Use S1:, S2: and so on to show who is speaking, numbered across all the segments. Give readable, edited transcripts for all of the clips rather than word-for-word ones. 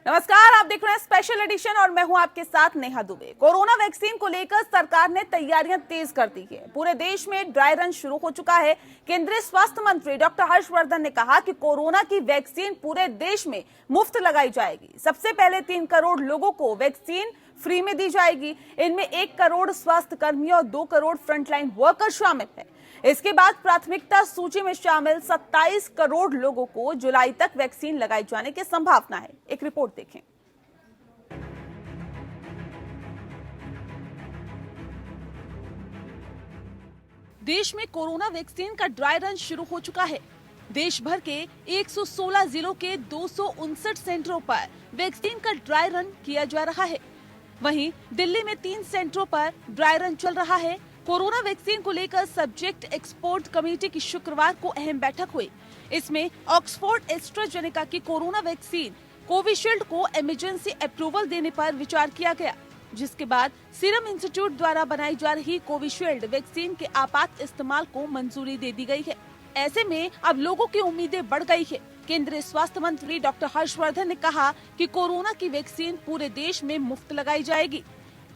S1: नमस्कार, आप देख रहे हैं स्पेशल एडिशन और मैं हूं आपके साथ नेहा दुबे। कोरोना वैक्सीन को लेकर सरकार ने तैयारियां तेज कर दी है। पूरे देश में ड्राई रन शुरू हो चुका है। केंद्रीय स्वास्थ्य मंत्री डॉक्टर हर्षवर्धन ने कहा कि कोरोना की वैक्सीन पूरे देश में मुफ्त लगाई जाएगी। सबसे पहले 3 करोड़ लोगों को वैक्सीन फ्री में दी जाएगी। इनमें 1 करोड़ स्वास्थ्य कर्मी और 2 करोड़ फ्रंटलाइन वर्कर शामिल है। इसके बाद प्राथमिकता सूची में शामिल 27 करोड़ लोगों को जुलाई तक वैक्सीन लगाए जाने की संभावना है। एक रिपोर्ट देखें। देश में कोरोना वैक्सीन का ड्राई रन शुरू हो चुका है। देश भर के 116 जिलों के 259 सेंटरों पर वैक्सीन का ड्राई रन किया जा रहा है। वहीं दिल्ली में 3 सेंटरों पर ड्राई रन चल रहा है। कोरोना वैक्सीन को लेकर सब्जेक्ट एक्सपोर्ट कमेटी की शुक्रवार को अहम बैठक हुई। इसमें ऑक्सफोर्ड एस्ट्राजेनेका की कोरोना वैक्सीन कोविशील्ड को इमरजेंसी अप्रूवल देने पर विचार किया गया, जिसके बाद सीरम इंस्टीट्यूट द्वारा बनाई जा रही कोविशील्ड वैक्सीन के आपात इस्तेमाल को मंजूरी दे दी गई है। ऐसे में अब लोगों की उम्मीदें बढ़ गई है। केंद्रीय स्वास्थ्य मंत्री डॉक्टर हर्षवर्धन ने कहा कि कोरोना की वैक्सीन पूरे देश में मुफ्त लगाई जाएगी।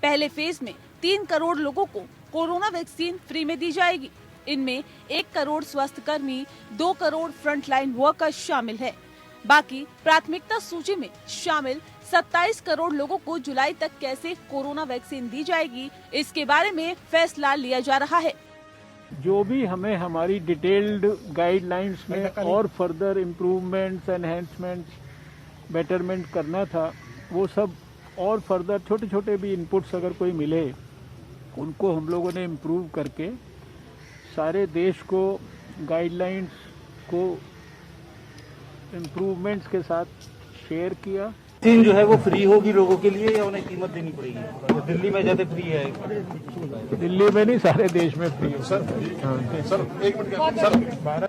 S1: पहले फेज में 3 करोड़ लोगों को कोरोना वैक्सीन फ्री में दी जाएगी। इनमें 1 करोड़ स्वास्थ्य कर्मी, 2 करोड़ फ्रंटलाइन वर्कर्स शामिल है। बाकी प्राथमिकता सूची में शामिल 27 करोड़ लोगों को जुलाई तक कैसे कोरोना वैक्सीन दी जाएगी, इसके बारे में फैसला लिया जा रहा है।
S2: जो भी हमें हमारी डिटेल्ड गाइडलाइंस में और फर्दर इम्प्रूवमेंट्स, एनहेंसमेंट्स, बेटरमेंट करना था, वो सब और फर्दर छोटे छोटे भी इनपुट्स अगर कोई मिले, उनको हम लोगों ने इम्प्रूव करके सारे देश को गाइडलाइंस को इम्प्रूवमेंट्स के साथ शेयर किया।
S3: वैक्सीन जो है वो फ्री होगी लोगों के लिए या उन्हें कीमत देनी पड़ेगी? दिल्ली में ज्यादा फ्री है?
S2: दिल्ली में नहीं, सारे देश में फ्री है।
S3: सर एक मिनट सर।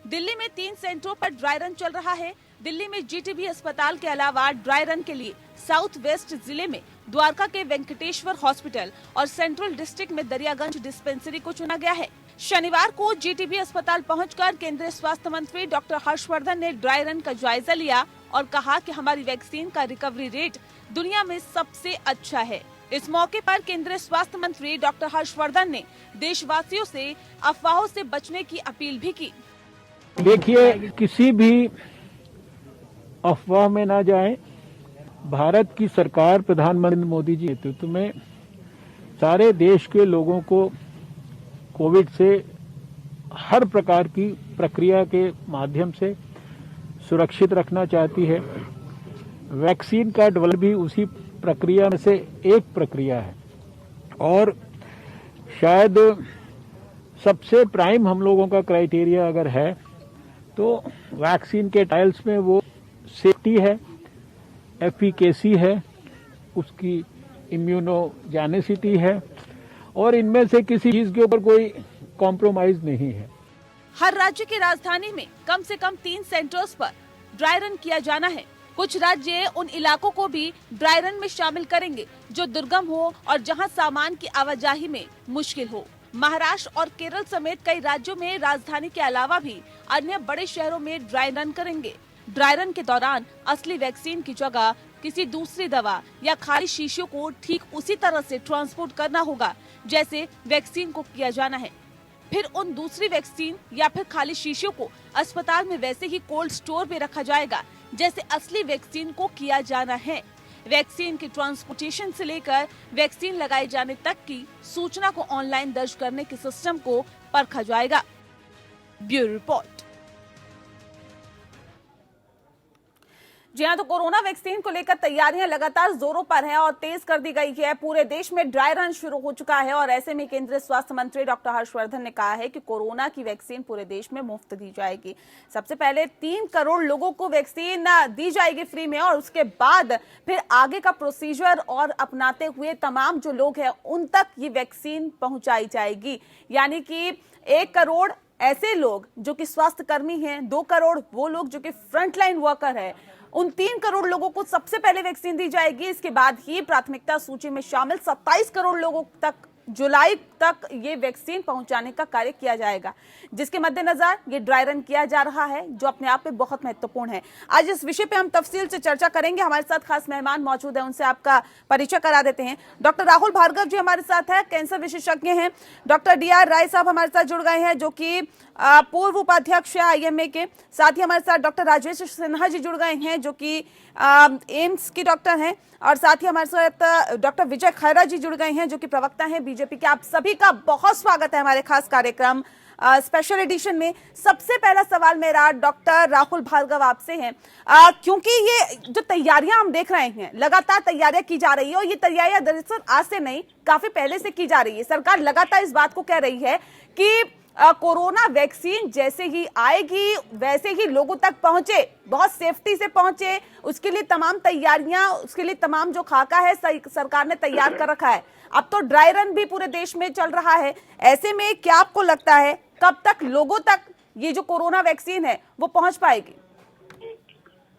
S1: दिल्ली में 3 सेंटरों पर ड्राई रन चल रहा है। दिल्ली में जीटीबी अस्पताल के अलावा ड्राई रन के लिए साउथ वेस्ट जिले में द्वारका के वेंकटेश्वर हॉस्पिटल और सेंट्रल डिस्ट्रिक्ट में दरियागंज डिस्पेंसरी को चुना गया है। शनिवार को जीटीबी अस्पताल पहुंचकर केंद्रीय स्वास्थ्य मंत्री डॉक्टर हर्षवर्धन ने ड्राई रन का जायजा लिया और कहा कि हमारी वैक्सीन का रिकवरी रेट दुनिया में सबसे अच्छा है। इस मौके पर केंद्रीय स्वास्थ्य मंत्री डॉक्टर हर्षवर्धन ने देशवासियों से अफवाहों से बचने की अपील भी की।
S2: देखिए, किसी भी अफवाह में ना जाए। भारत की सरकार, प्रधानमंत्री मोदी जी नेतृत्व में सारे देश के लोगों को कोविड से हर प्रकार की प्रक्रिया के माध्यम से सुरक्षित रखना चाहती है। वैक्सीन का डेवलप भी उसी प्रक्रिया में से एक प्रक्रिया है और शायद सबसे प्राइम हम लोगों का क्राइटेरिया अगर है तो वैक्सीन के ट्रायल्स में वो सेफ्टी है, एफिकेसी है, उसकी इम्यूनोजेनिसिटी है और इनमें से किसी चीज के ऊपर कोई कॉम्प्रोमाइज नहीं है।
S1: हर राज्य की राजधानी में कम से कम 3 सेंटर्स पर ड्राई रन किया जाना है। कुछ राज्य उन इलाकों को भी ड्राई रन में शामिल करेंगे जो दुर्गम हो और जहां सामान की आवाजाही में मुश्किल हो। महाराष्ट्र और केरल समेत कई राज्यों में राजधानी के अलावा भी अन्य बड़े शहरों में ड्राई रन करेंगे। ड्राई रन के दौरान असली वैक्सीन की जगह किसी दूसरी दवा या खाली शीशियों को ठीक उसी तरह से ट्रांसपोर्ट करना होगा जैसे वैक्सीन को किया जाना है। फिर उन दूसरी वैक्सीन या फिर खाली शीशियों को अस्पताल में वैसे ही कोल्ड स्टोर में रखा जाएगा जैसे असली वैक्सीन को किया जाना है। वैक्सीन की ट्रांसपोर्टेशन से लेकर वैक्सीन लगाए जाने तक की सूचना को ऑनलाइन दर्ज करने के सिस्टम को परखा जाएगा। Bureau report. जी हाँ, तो कोरोना वैक्सीन को लेकर तैयारियां लगातार जोरों पर हैं और तेज कर दी गई है। पूरे देश में ड्राई रन शुरू हो चुका है और ऐसे में केंद्रीय स्वास्थ्य मंत्री डॉक्टर हर्षवर्धन ने कहा है कि कोरोना की वैक्सीन पूरे देश में मुफ्त दी जाएगी। सबसे पहले 3 करोड़ लोगों को वैक्सीन दी जाएगी फ्री में और उसके बाद फिर आगे का प्रोसीजर और अपनाते हुए तमाम जो लोग हैं उन तक ये वैक्सीन पहुंचाई जाएगी। यानी कि 1 करोड़ ऐसे लोग जो कि स्वास्थ्य कर्मी हैं, 2 करोड़ वो लोग जो कि फ्रंटलाइन वर्कर है, उन 3 करोड़ लोगों को सबसे पहले वैक्सीन दी जाएगी। इसके बाद ही प्राथमिकता सूची में शामिल 27 करोड़ लोगों तक जुलाई तक ये वैक्सीन पहुंचाने का कार्य किया जाएगा, जिसके मद्देनजर ये ड्राई रन किया जा रहा है, जो अपने आप में बहुत महत्वपूर्ण है। आज इस विषय पे हम तफसील से चर्चा करेंगे। हमारे साथ खास मेहमान मौजूद है, उनसे आपका परिचय करा देते हैं। डॉक्टर राहुल भार्गव जी हमारे साथ है, कैंसर विशेषज्ञ हैं। डॉक्टर DR राय साहब हमारे साथ जुड़ गए हैं, जो कि पूर्व उपाध्यक्ष है IMA के। साथ ही हमारे साथ डॉक्टर राजेश सिन्हा जी जुड़ गए हैं, जो कि एम्स की डॉक्टर हैं। और साथ ही हमारे साथ डॉक्टर विजय खैरा जी जुड़ गए हैं, जो कि प्रवक्ता हैं BJP के। आप सभी का बहुत स्वागत है हमारे खास कार्यक्रम स्पेशल एडिशन में। सबसे पहला सवाल मेरा डॉक्टर राहुल भार्गव आपसे है, क्योंकि ये जो तैयारियां हम देख रहे हैं, लगातार तैयारियां की जा रही है, और ये तैयारियां दरअसल आज से नहीं, काफी पहले से की जा रही है। सरकार लगातार इस बात को कह रही है कि कोरोना वैक्सीन जैसे ही आएगी वैसे ही लोगों तक पहुंचे, बहुत सेफ्टी से पहुंचे, उसके लिए तमाम तैयारियां, उसके लिए तमाम जो खाका है सरकार ने तैयार कर रखा है। अब तो ड्राई रन भी पूरे देश में चल रहा है। ऐसे में क्या आपको लगता है कब तक लोगों तक ये जो कोरोना वैक्सीन है वो पहुंच पाएगी?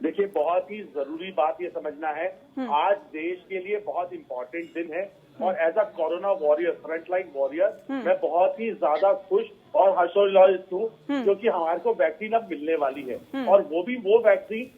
S4: देखिए, बहुत ही जरूरी बात ये समझना है, आज देश के लिए बहुत इंपॉर्टेंट दिन है, और as a corona warrior, frontline warrior, मैं बहुत ही ज्यादा खुश और हर्षोल्लासित हूँ, क्योंकि हमारे को वैक्सीन अब मिलने वाली है। और वो भी वो वैक्सीन,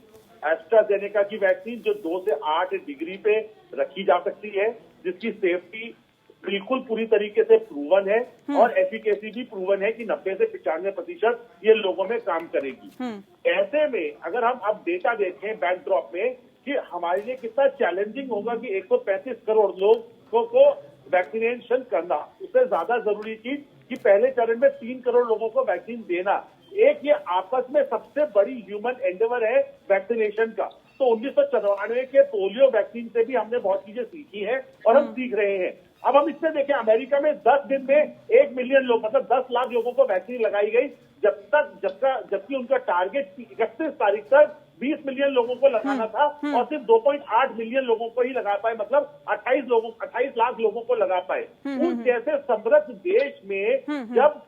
S4: एस्ट्राजेनेका की वैक्सीन, जो 2 से 8 डिग्री पे रखी जा सकती है, जिसकी सेफ्टी बिल्कुल पूरी तरीके से प्रूवन है, और एफिकेसी भी प्रूवन है कि 90 से 95% ये लोगों में काम करेगी। ऐसे में अगर हम अब डेटा देखें बैकड्रॉप में कि हमारे लिए कितना चैलेंजिंग होगा कि 135 करोड़ लोगों को वैक्सीनेशन करना, उससे ज्यादा जरूरी चीज कि पहले चरण में 3 करोड़ लोगों को वैक्सीन देना, एक ये आपस में सबसे बड़ी ह्यूमन एंडेवर है वैक्सीनेशन का। तो 1994 के पोलियो वैक्सीन से भी हमने बहुत चीजें सीखी है और हम सीख रहे हैं। अब हम इसमें देखें, अमेरिका में 10 दिन में 1 मिलियन लोग, मतलब 10 लाख लोगों को वैक्सीन लगाई गई, जबकि उनका टारगेट 31 तारीख तक 20 मिलियन लोगों को लगाना था, और सिर्फ 2.8 मिलियन लोगों को ही लगा पाए, मतलब 28 लाख लोगों को लगा पाए। उन जैसे समृद्ध देश में जब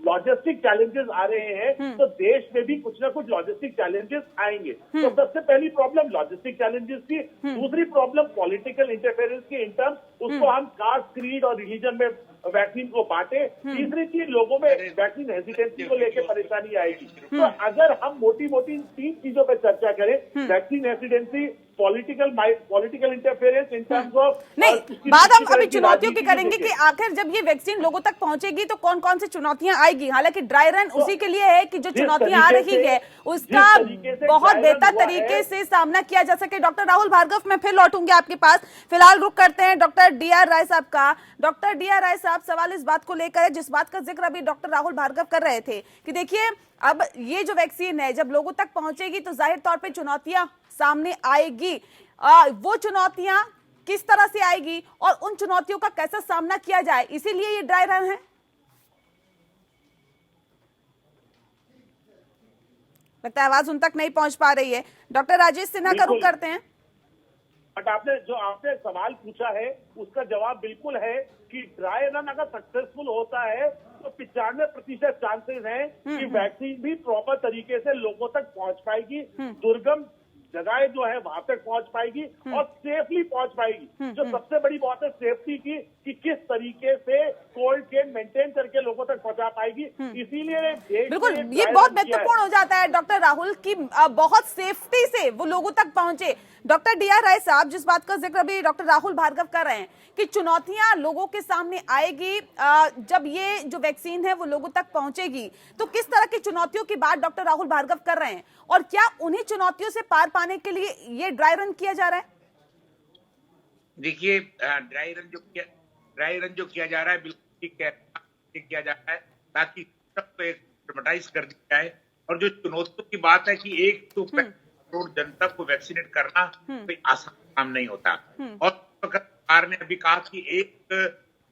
S4: लॉजिस्टिक चैलेंजेस आ रहे हैं, तो देश में भी कुछ ना कुछ लॉजिस्टिक चैलेंजेस आएंगे। तो सबसे पहली प्रॉब्लम लॉजिस्टिक चैलेंजेस की, दूसरी प्रॉब्लम पॉलिटिकल इंटरफेरेंस की इन टर्म्स, उसको हम कास्ट, क्रीड और रिलीजन में वैक्सीन को बांटे। तीसरी चीज, लोगों में वैक्सीन हेजिटेंसी को लेकर परेशानी आएगी। तो अगर हम मोटी 3 चीजों पर चर्चा करें, vaccine hesitancy, political interference in terms of,
S1: नहीं, बात हम अभी चुनौतियों की करेंगे कि आखिर जब ये वैक्सीन लोगों तक पहुंचेगी तो कौन कौन सी चुनौतियां आएगी। हालांकि ड्राई रन उसी के लिए है कि जो चुनौतियां आ रही है उसका बहुत बेहतर तरीके से सामना किया जा सके। डॉक्टर राहुल भार्गव, मैं फिर लौटूंगी आपके पास, फिलहाल रुक करते हैं डॉक्टर DR राय साहब का। डॉक्टर DR राय साहब, सवाल इस बात को लेकर है जिस बात का जिक्र अभी डॉक्टर राहुल भार्गव कर रहे थे कि देखिए, अब ये जो वैक्सीन है जब लोगों तक पहुंचेगी तो जाहिर तौर पे चुनौतियां सामने आएगी। वो चुनौतियां किस तरह से आएगी और उन चुनौतियों का कैसे सामना किया जाए, इसीलिए ये ड्राई रन है। लगता है आवाज उन तक नहीं पहुंच पा रही है। डॉक्टर राजेश सिन्हा का रुख करते हैं।
S4: बट आपने सवाल पूछा है, उसका जवाब बिल्कुल है कि ड्राई रन अगर सक्सेसफुल होता है तो 95% चांसेस हैं कि वैक्सीन भी प्रॉपर तरीके से लोगों तक पहुंच पाएगी, दुर्गम जगह जो है वहां तक पहुंच पाएगी और सेफली पहुंच पाएगी। जो सबसे बड़ी बात है सेफ्टी की, कि किस तरीके से कोल्ड चेन मेंटेन करके लोगों तक पहुंचा पाएगी। इसीलिए
S1: बिल्कुल ये बहुत महत्वपूर्ण हो जाता है डॉक्टर राहुल की बहुत सेफ्टी से वो लोगों तक पहुंचे। डॉक्टर DR राय साहब, जिस बात का जिक्र अभी डॉक्टर राहुल भार्गव कर रहे हैं कि चुनौतियां लोगों के सामने आएगी जब ये जो वैक्सीन है वो लोगों तक पहुंचेगी, तो किस तरह की चुनौतियों की बात डॉक्टर राहुल भार्गव कर रहे हैं और क्या उन्हीं चुनौतियों से पार पाने के लिए ये ड्राई रन किया जा रहा है?
S5: देखिए, ड्राई रन जो किया जा रहा है बिल्कुल ठीक किया जा रहा है, ताकि सबको सिस्टमैटाइज कर दिया जाए। और जो चुनौतियों की बात है कि 1 करोड़ जनता को वैक्सीनेट करना कोई आसान काम नहीं होता। और सरकार ने अभी कहा कि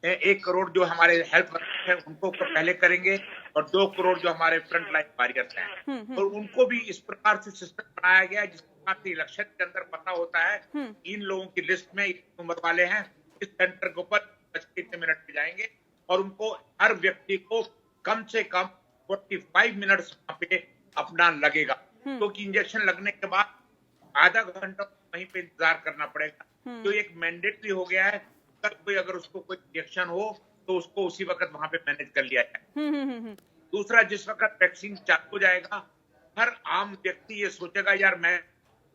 S5: 1 करोड़ जो हमारे हेल्थ वर्कर्स हैं उनको पहले करेंगे, और 2 करोड़ जो हमारे फ्रंट लाइन वॉरियर्स हैं, और उनको भी इस प्रकार से सिस्टम बनाया गया है जिस प्रकार से इलेक्शन के अंदर पता होता है इन लोगों की लिस्ट में इतनी उम्र वाले हैं, इस सेंटर के ऊपर इतने मिनट में जाएंगे, और उनको हर व्यक्ति को कम से कम 45 मिनट्स पे अपना लगेगा, क्योंकि इंजेक्शन लगने के बाद आधा घंटा वहीं पे इंतजार करना पड़ेगा। तो एक मैंडेटरी हो गया है, कल कोई अगर उसको कोई इंजेक्शन हो तो उसको उसी वक्त वहां पे मैनेज कर लिया जाए। दूसरा, जिस वक्त वैक्सीन चालू हो जाएगा, हर आम व्यक्ति ये सोचेगा यार मैं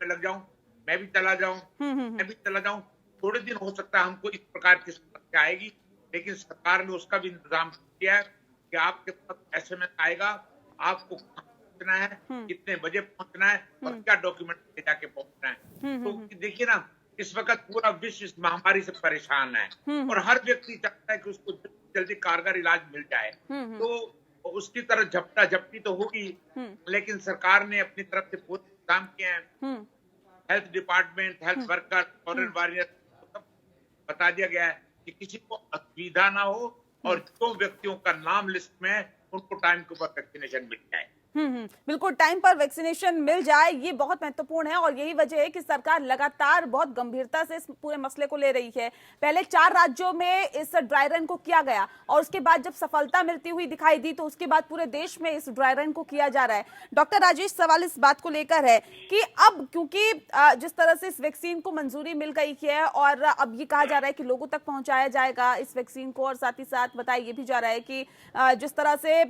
S5: लग जाऊं, मैं भी चला जाऊं, मैं भी चला जाऊं। थोड़े दिन हो सकता है हमको इस प्रकार की समस्या आएगी, लेकिन सरकार ने उसका भी इंतजाम किया है कि आपके पास SMS आएगा, आपको कहाँ पहुंचना है, कितने बजे पहुंचना है और क्या डॉक्यूमेंट ले जाके पहुंचना है। तो देखिए ना, इस वक्त पूरा विश्व इस महामारी से परेशान है और हर व्यक्ति चाहता है कि उसको जल्दी कारगर इलाज मिल जाए। तो उसकी तरफ झपटा झपटी तो होगी, लेकिन सरकार ने अपनी तरफ से पूरे काम किए हैं। Health department, health worker, foreign warrior सब बता दिया गया है कि किसी को असुविधा ना हो और जो व्यक्तियों का नाम लिस्ट में है उनको टाइम के ऊपर वैक्सीनेशन मिल जाए।
S1: बिल्कुल टाइम पर वैक्सीनेशन मिल जाए, ये बहुत महत्वपूर्ण है और यही वजह है कि सरकार लगातार बहुत गंभीरता से इस पूरे मसले को ले रही है। पहले 4 राज्यों में इस ड्राई रन को किया गया और उसके बाद जब सफलता मिलती हुई दिखाई दी तो उसके बाद पूरे देश में इस ड्राई रन को किया जा रहा है। डॉक्टर राजेश, सवाल इस बात को लेकर है कि अब क्योंकि जिस तरह से इस वैक्सीन को मंजूरी मिल गई है और अब ये कहा जा रहा है कि लोगों तक पहुंचाया जाएगा इस वैक्सीन को, और साथ ही साथ बताया ये भी जा रहा है कि जिस तरह से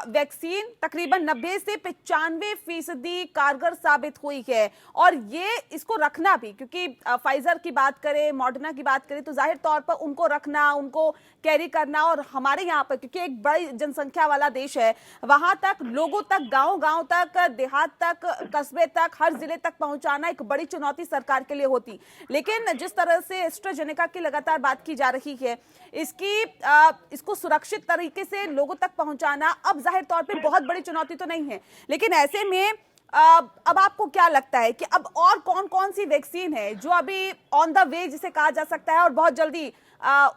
S1: वैक्सीन तकरीबन 90 से 95% कारगर साबित हुई है और ये इसको रखना भी, क्योंकि फाइजर की बात करें, मॉडर्ना की बात करें तो जाहिर तौर पर उनको रखना, उनको कैरी करना और हमारे यहाँ पर क्योंकि एक बड़ी जनसंख्या वाला देश है, वहां तक लोगों तक, गांव तक, देहात तक, कस्बे तक, हर जिले तक पहुंचाना एक बड़ी चुनौती सरकार के लिए होती। लेकिन जिस तरह से एस्ट्राजेनेका की लगातार बात की जा रही है, इसको सुरक्षित तरीके से लोगों तक पहुंचाना अब जाहिर तौर पे बहुत बड़ी चुनौती तो नहीं है, लेकिन ऐसे में अब आपको क्या लगता है कि अब और कौन कौन सी वैक्सीन है जो अभी ऑन द वे जिसे कहा जा सकता है और बहुत जल्दी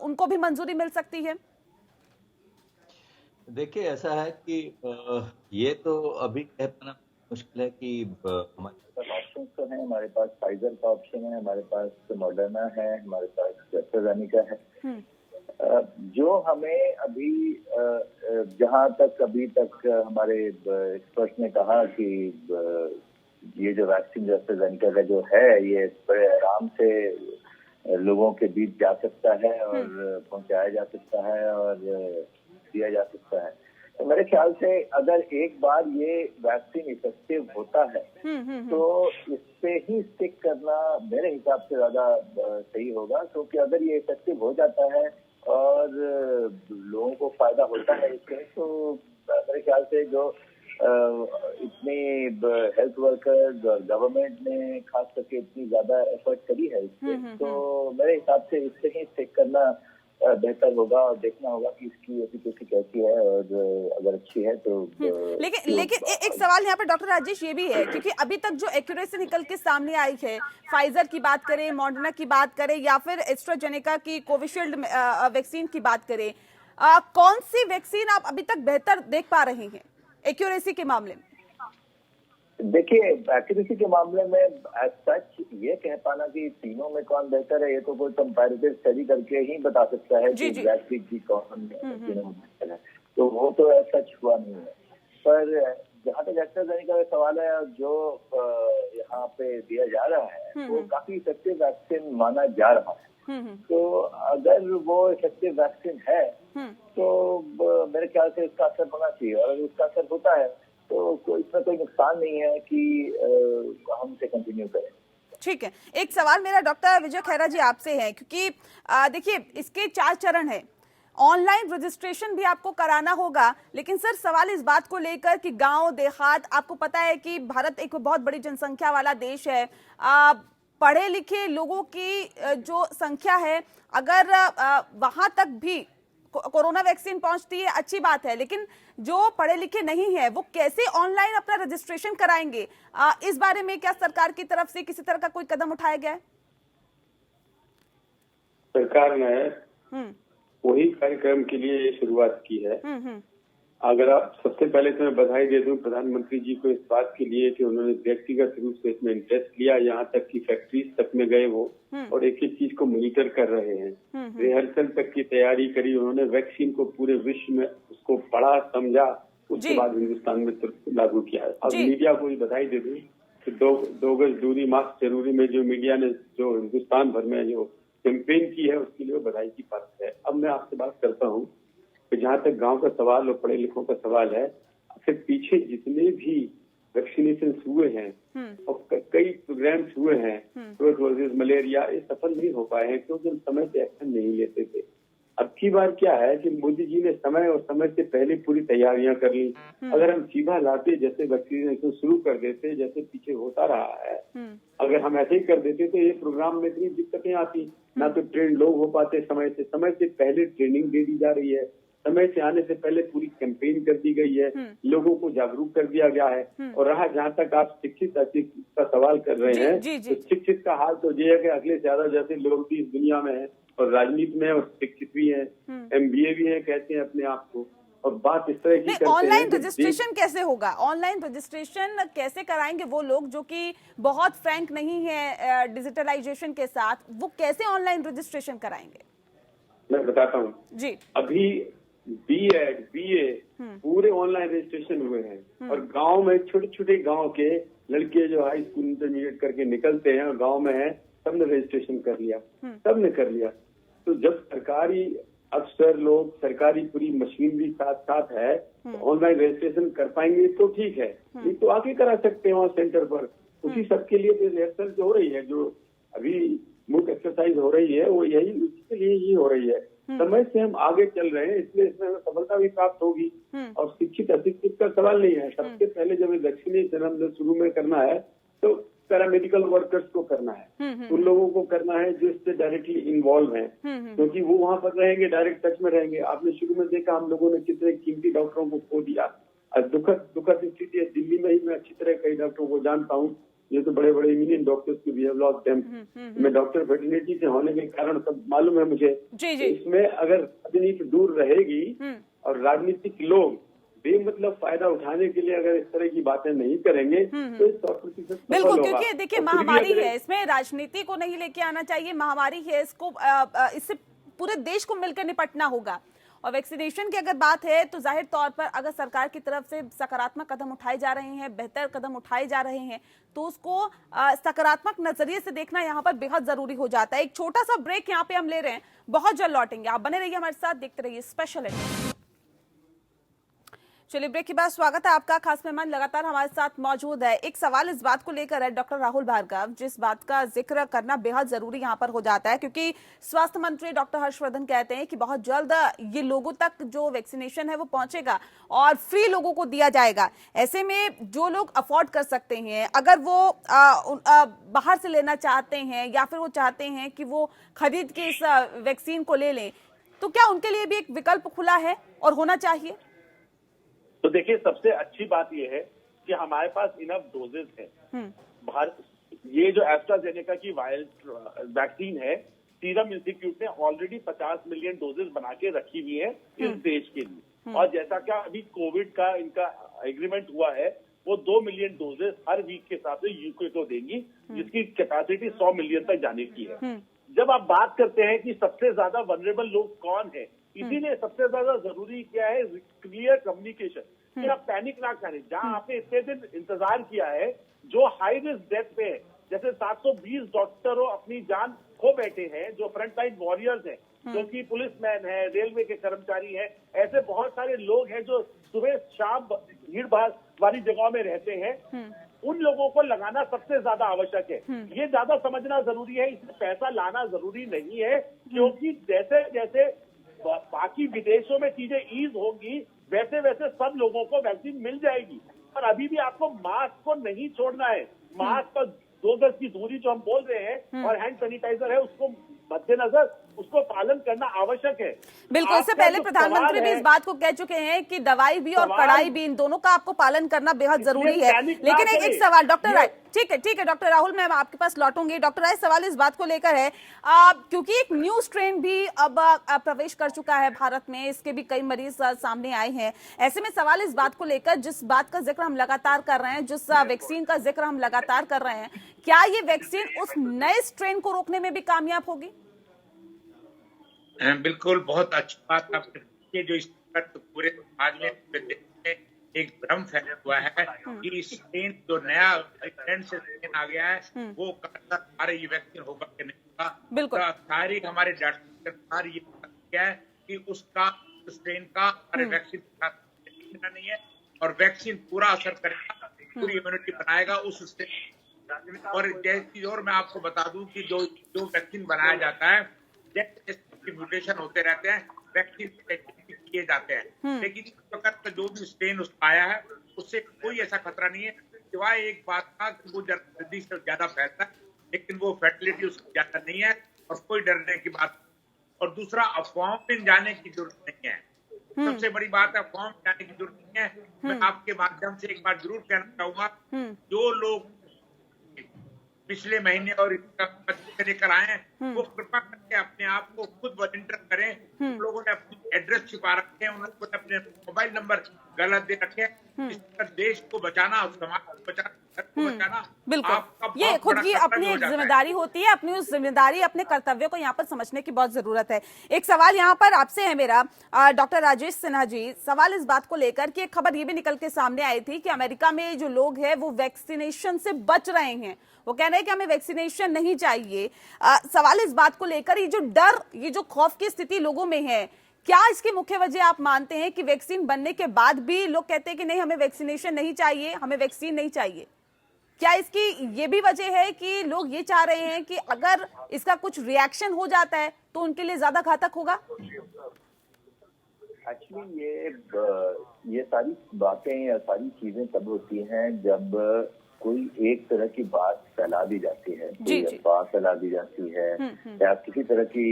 S1: उनको भी मंजूरी मिल सकती है?
S6: देखिए, ऐसा है कि ये तो अभी कह पाना मुश्किल है कि हमारे पास ऑप्शन तो है, हमारे पास फाइजर का ऑप्शन है, हमारे पास मॉडर्ना है, हमारे पास एस्ट्राजेनेका है। जो हमें अभी जहां तक अभी तक हमारे एक्सपर्ट ने कहा कि ये जो वैक्सीन एस्ट्राजेनेका का जो है ये बड़े आराम से लोगों के बीच जा सकता है और पहुंचाया जा सकता है और दिया जा सकता है। तो मेरे ख्याल से अगर एक बार ये वैक्सीन इफेक्टिव होता है तो इस पे ही स्टिक करना मेरे हिसाब से ज्यादा सही होगा, क्योंकि अगर ये इफेक्टिव हो जाता है और लोगों को फायदा होता है इससे, तो मेरे ख्याल से जो इतनी हेल्थ वर्कर्स और गवर्नमेंट ने खास करके इतनी ज्यादा एफर्ट करी है इससे, तो मेरे हिसाब से इससे ही स्टिक करना बेहतर होगा और देखना होगा कि इसकी एफिकेसी कैसी है और अगर अच्छी है तो
S1: लेकिन एक सवाल यहाँ पर डॉक्टर राजेश ये भी है, क्योंकि अभी तक जो एक्यूरेसी निकल के सामने आई है, फाइजर की बात करें, मॉडर्ना की बात करें या फिर एस्ट्राजेनेका की कोविशील्ड वैक्सीन की बात करें, कौन सी वैक्सीन आप अभी तक बेहतर देख पा रहे हैं एक्यूरेसी के मामले में?
S6: देखिए, एक्यूरेसी के मामले में एज सच ये कह पाना कि तीनों में कौन बेहतर है, ये तो कोई कंपैरेटिव स्टडी करके ही बता सकता है कि एग्जैक्टली की कौन तीनों में बेहतर है, तो वो तो एज सच हुआ नहीं है। पर जहाँ तक एस्ट्राजेनेका का सवाल है, जो यहाँ पे दिया जा रहा है वो काफी इफेक्टिव वैक्सीन माना जा रहा है। तो अगर वो इफेक्टिव वैक्सीन है तो मेरे ख्याल से इसका असर होना चाहिए, और अगर उसका असर होता है तो इसमें कोई नुकसान नहीं है कि हम इसे कंटिन्यू करें।
S1: ठीक है, एक सवाल मेरा डॉक्टर विजय खैरा जी आपसे है, क्योंकि देखिए इसके 4 चरण हैं, ऑनलाइन रजिस्ट्रेशन भी आपको कराना होगा, लेकिन सर सवाल इस बात को लेकर कि गांव देहात, आपको पता है कि भारत एक बहुत बड़ी जनसंख्या वाला देश है, पढ़े लिखे लोगों की जो संख्या है, अगर वहां तक भी कोरोना वैक्सीन पहुंचती है अच्छी बात है, लेकिन जो पढ़े लिखे नहीं है वो कैसे ऑनलाइन अपना रजिस्ट्रेशन कराएंगे? इस बारे में क्या सरकार की तरफ से किसी तरह का कोई कदम उठाया गया है?
S7: सरकार ने वही कार्यक्रम के लिए शुरुआत की है। अगर आप सबसे पहले तो मैं बधाई दे दूं प्रधानमंत्री जी को इस बात के लिए कि उन्होंने व्यक्तिगत रूप से इसमें इंटरेस्ट लिया, यहाँ तक कि फैक्ट्रीज तक में गए वो और एक एक चीज को मॉनिटर कर रहे हैं, रिहर्सल तक की तैयारी करी उन्होंने, वैक्सीन को पूरे विश्व में उसको पढ़ा समझा, उसके बाद हिंदुस्तान में लागू किया है। अब मीडिया को भी बधाई दे दूं कि दो गज दूरी, मास्क जरूरी में जो मीडिया ने जो हिंदुस्तान भर में जो कैंपेन की है उसके लिए वो बधाई की पात्र है। अब मैं आपसे बात करता हूँ कि जहाँ तक गांव का सवाल और पढ़े लिखों का सवाल है, फिर पीछे जितने भी वैक्सीनेशन हुए हैं और कई प्रोग्राम्स हुए हैं, ट्यूबरकुलोसिस, मलेरिया, ये सफल नहीं हो पाए हैं क्योंकि हम समय से एक्शन नहीं लेते थे। अब की बार क्या है कि मोदी जी ने समय और समय से पहले पूरी तैयारियां कर ली। अगर हम सीधा लाते, जैसे वैक्सीनेशन शुरू कर देते, जैसे पीछे होता रहा है, अगर हम ऐसे ही कर देते तो ये प्रोग्राम में इतनी दिक्कतें आती, ना तो ट्रेन लोग हो पाते समय से पहले ट्रेनिंग दे दी जा रही है, समय से आने से पहले पूरी कैंपेन कर दी गई है, लोगों को जागरूक कर दिया गया है। और रहा जहाँ तक आप शिक्षित अशिक्षित का सवाल कर रहे हैं, तो शिक्षित का हाल तो ये है कि अखिलेश यादव जैसे लोग भी इस दुनिया में हैं और राजनीति में और शिक्षित भी हैं, MBA भी हैं, कहते हैं अपने आप को, और बात इस तरह की करते हैं।
S1: ऑनलाइन रजिस्ट्रेशन कैसे होगा? ऑनलाइन रजिस्ट्रेशन कैसे कराएंगे वो लोग जो कि बहुत फ्रैंक नहीं है डिजिटलाइजेशन के साथ, वो कैसे ऑनलाइन रजिस्ट्रेशन कराएंगे?
S7: मैं बताता हूँ जी। अभी B.Ed, BA पूरे ऑनलाइन रजिस्ट्रेशन हुए हैं और गांव में छोटे छोटे गांव के लड़के जो हाई स्कूल इंटरमीडिएट करके निकलते हैं और गांव में है, सबने रजिस्ट्रेशन कर लिया, सबने कर लिया। तो जब सरकारी अफसर लोग, सरकारी पूरी मशीनरी साथ साथ है, तो ऑनलाइन रजिस्ट्रेशन कर पाएंगे तो ठीक है, नहीं तो आके करा सकते हैं वहाँ सेंटर पर। उसी सबके लिए रिहर्सल जो हो रही है, जो अभी मुख्य एक्सरसाइज हो रही है, वो यही उसके लिए ही हो रही है। समय से हम आगे चल रहे हैं, इसलिए इसमें हमें सफलता भी प्राप्त होगी। और शिक्षित अशिक्षित का सवाल नहीं है। सबसे पहले जब वैक्सीनेशन हमने शुरू में करना है तो पैरामेडिकल वर्कर्स को करना है, उन लोगों को करना है जो इससे डायरेक्टली इन्वॉल्व हैं, क्योंकि वो वहाँ पर रहेंगे, डायरेक्ट टच में रहेंगे। आपने शुरू में देखा हम लोगों ने कितने कीमती डॉक्टरों को खो दिया। दुखद स्थिति है। दिल्ली में ही मैं अच्छी तरह कई डॉक्टरों को जानता हूँ, ये तो बड़े बड़े इमिनेंट डॉक्टर्स की वी हैव लॉस्ट देम। मैं डॉक्टर फर्टिलिटी से होने के कारण सब मालूम है मुझे। इसमें अगर राजनीति दूर रहेगी और राजनीतिक लोग बेमतलब फायदा उठाने के लिए अगर इस तरह की बातें नहीं करेंगे तो 100%
S1: बिल्कुल, क्योंकि देखिए महामारी है, इसमें राजनीति को नहीं लेके आना चाहिए। महामारी है, इसको इससे पूरे देश को मिलकर निपटना होगा। और वैक्सीनेशन की अगर बात है तो जाहिर तौर पर अगर सरकार की तरफ से सकारात्मक कदम उठाए जा रहे हैं, बेहतर कदम उठाए जा रहे हैं, तो उसको सकारात्मक नजरिए से देखना यहाँ पर बेहद जरूरी हो जाता है। एक छोटा सा ब्रेक यहाँ पे हम ले रहे हैं, बहुत जल्द लौटेंगे। आप बने रहिए हमारे साथ, देखते रहिए स्पेशल एडिशन। चलिए, ब्रेक के बाद स्वागत है आपका। खास मेहमान लगातार हमारे साथ मौजूद है। एक सवाल इस बात को लेकर है डॉक्टर राहुल भार्गव, जिस बात का जिक्र करना बेहद जरूरी यहाँ पर हो जाता है, क्योंकि स्वास्थ्य मंत्री डॉक्टर हर्षवर्धन कहते हैं कि बहुत जल्द ये लोगों तक जो वैक्सीनेशन है वो पहुंचेगा और फ्री लोगों को दिया जाएगा। ऐसे में जो लोग अफोर्ड कर सकते हैं, अगर वो बाहर से लेना चाहते हैं या फिर वो चाहते हैं कि वो खरीद के इस वैक्सीन को ले लें, तो क्या उनके लिए भी एक विकल्प खुला है और होना चाहिए?
S4: तो देखिए, सबसे अच्छी बात यह है कि हमारे पास इनफ डोजेस है। भारत, ये जो एस्ट्राजेनेका की वायरल वैक्सीन है, सीरम इंस्टीट्यूट ने ऑलरेडी 50 मिलियन डोजेस बना के रखी हुई है इस देश के लिए। और जैसा क्या अभी कोविड का इनका एग्रीमेंट हुआ है, वो 2 मिलियन डोजेस हर वीक के हिसाब से यूके को देंगी, जिसकी कैपेसिटी 100 मिलियन तक जाने की है। जब आप बात करते हैं कि सबसे ज्यादा वनरेबल लोग कौन है, इसीलिए सबसे ज्यादा जरूरी क्या है, क्लियर कम्युनिकेशन, कि आप पैनिक ना करें। जहां आपने इतने दिन इंतजार किया है, जो हाई रिस्क डेथ पे है, जैसे 720 डॉक्टरों अपनी जान खो बैठे हैं, जो फ्रंट लाइन वॉरियर्स हैं, जो कि पुलिसमैन है, रेलवे के कर्मचारी हैं, ऐसे बहुत सारे लोग हैं जो सुबह शाम भीड़ भाड़ वाली जगहों में रहते हैं, उन लोगों को लगाना सबसे ज्यादा आवश्यक है। ये ज्यादा समझना जरूरी है। इसमें पैसा लाना जरूरी नहीं है, क्योंकि जैसे जैसे बाकी विदेशों में चीजें ईज होंगी, वैसे वैसे सब लोगों को वैक्सीन मिल जाएगी। और अभी भी आपको मास्क को नहीं छोड़ना है। मास्क पर 2 गज की दूरी जो हम बोल रहे हैं और हैंड सैनिटाइजर है, उसको मद्देनजर उसको पालन करना आवश्यक है।
S1: बिल्कुल, इससे पहले प्रधानमंत्री भी इस बात को कह चुके हैं कि दवाई भी और कड़ाई भी, इन दोनों का आपको पालन करना बेहद जरूरी है। लेकिन एक सवाल डॉक्टर राय, ठीक है डॉक्टर राहुल, मैं आपके पास लौटूंगी। डॉक्टर राय, सवाल इस बात को लेकर है क्योंकि एक न्यू स्ट्रेन भी अब प्रवेश कर चुका है भारत में, इसके भी कई मरीज सामने आए हैं। ऐसे में सवाल इस बात को लेकर, जिस बात का जिक्र हम लगातार कर रहे हैं, जिस वैक्सीन का जिक्र हम लगातार कर रहे हैं, क्या ये वैक्सीन उस नए स्ट्रेन को रोकने में भी कामयाब होगी?
S5: बिल्कुल, बहुत अच्छी बात आपने, जो इस पूरे समाज में एक भ्रम फैला हुआ है कि स्ट्रेन जो नया ट्रेंड से स्ट्रेन आ गया है, वो सारे ये वैक्सीन होगा कि नहीं।
S1: बिल्कुल।
S5: सारी हमारे डाटा ये क्या है कि उसका स्ट्रेन का हमारे वैक्सीन नहीं है, और वैक्सीन पूरा असर करेगा, पूरी इम्यूनिटी बनाएगा उस स्ट्रेन। और जैसी, और मैं आपको बता दूं कि जो वैक्सीन बनाया जाता है, जैसे म्यूटेशन होते रहते हैं, वैक्सीन किए जाते हैं, लेकिन इस वक्त जो भी स्ट्रेन उसका आया है उससे कोई ऐसा खतरा नहीं है, सिवाय एक बात का कि वो जल्दी से ज्यादा फैलता है, लेकिन वो फैटिलिटी उसकी ज्यादा नहीं है और कोई डरने की बात। और दूसरा, अफवाहों में जाने की जरूरत नहीं है। सबसे बड़ी बात है, अफवाहों में जाने की जरूरत नहीं है। मैं आपके माध्यम से एक बार जरूर कहना चाहूंगा, जो लोग पिछले महीने और लेकर आए हैं, वो कृपा करके अपने आप को खुद वॉलंटियर करें। उन लोगों ने अपनी एड्रेस छिपा रखे हैं, उन लोगों ने अपने मोबाइल नंबर गलत दे रखे हैं। इस तरह देश को बचाना और समाज को बचाना, घर को बचाना,
S1: बिल्कुल, ये खुद की अपनी एक जिम्मेदारी होती है। अपनी उस जिम्मेदारी, अपने कर्तव्यों को यहाँ पर समझने की बहुत जरूरत है। एक सवाल यहाँ पर आपसे है मेरा, डॉक्टर राजेश सिन्हा जी, सवाल इस बात को लेकर कि एक खबर ये भी निकल के सामने आई थी कि अमेरिका में जो लोग हैं वो वैक्सीनेशन से बच रहे हैं, वो कह रहे हैं कि हमें वैक्सीनेशन नहीं चाहिए। सवाल इस बात को लेकर, ये जो डर, ये जो खौफ की स्थिति लोगों में है, क्या इसकी मुख्य वजह आप मानते हैं कि वैक्सीन बनने के बाद भी लोग कहते हैं कि नहीं, हमें वैक्सीनेशन नहीं चाहिए, हमें वैक्सीन नहीं चाहिए? क्या इसकी ये भी वजह है कि लोग ये चाह रहे हैं कि अगर इसका कुछ रिएक्शन हो जाता है तो उनके लिए ज्यादा घातक होगा?
S6: एक्चुअली ये सारी बातें या सारी चीजें तब होती हैं जब कोई एक तरह की बात फैला दी जाती है, कोई अफवाह फैला दी जाती है, या किसी तरह की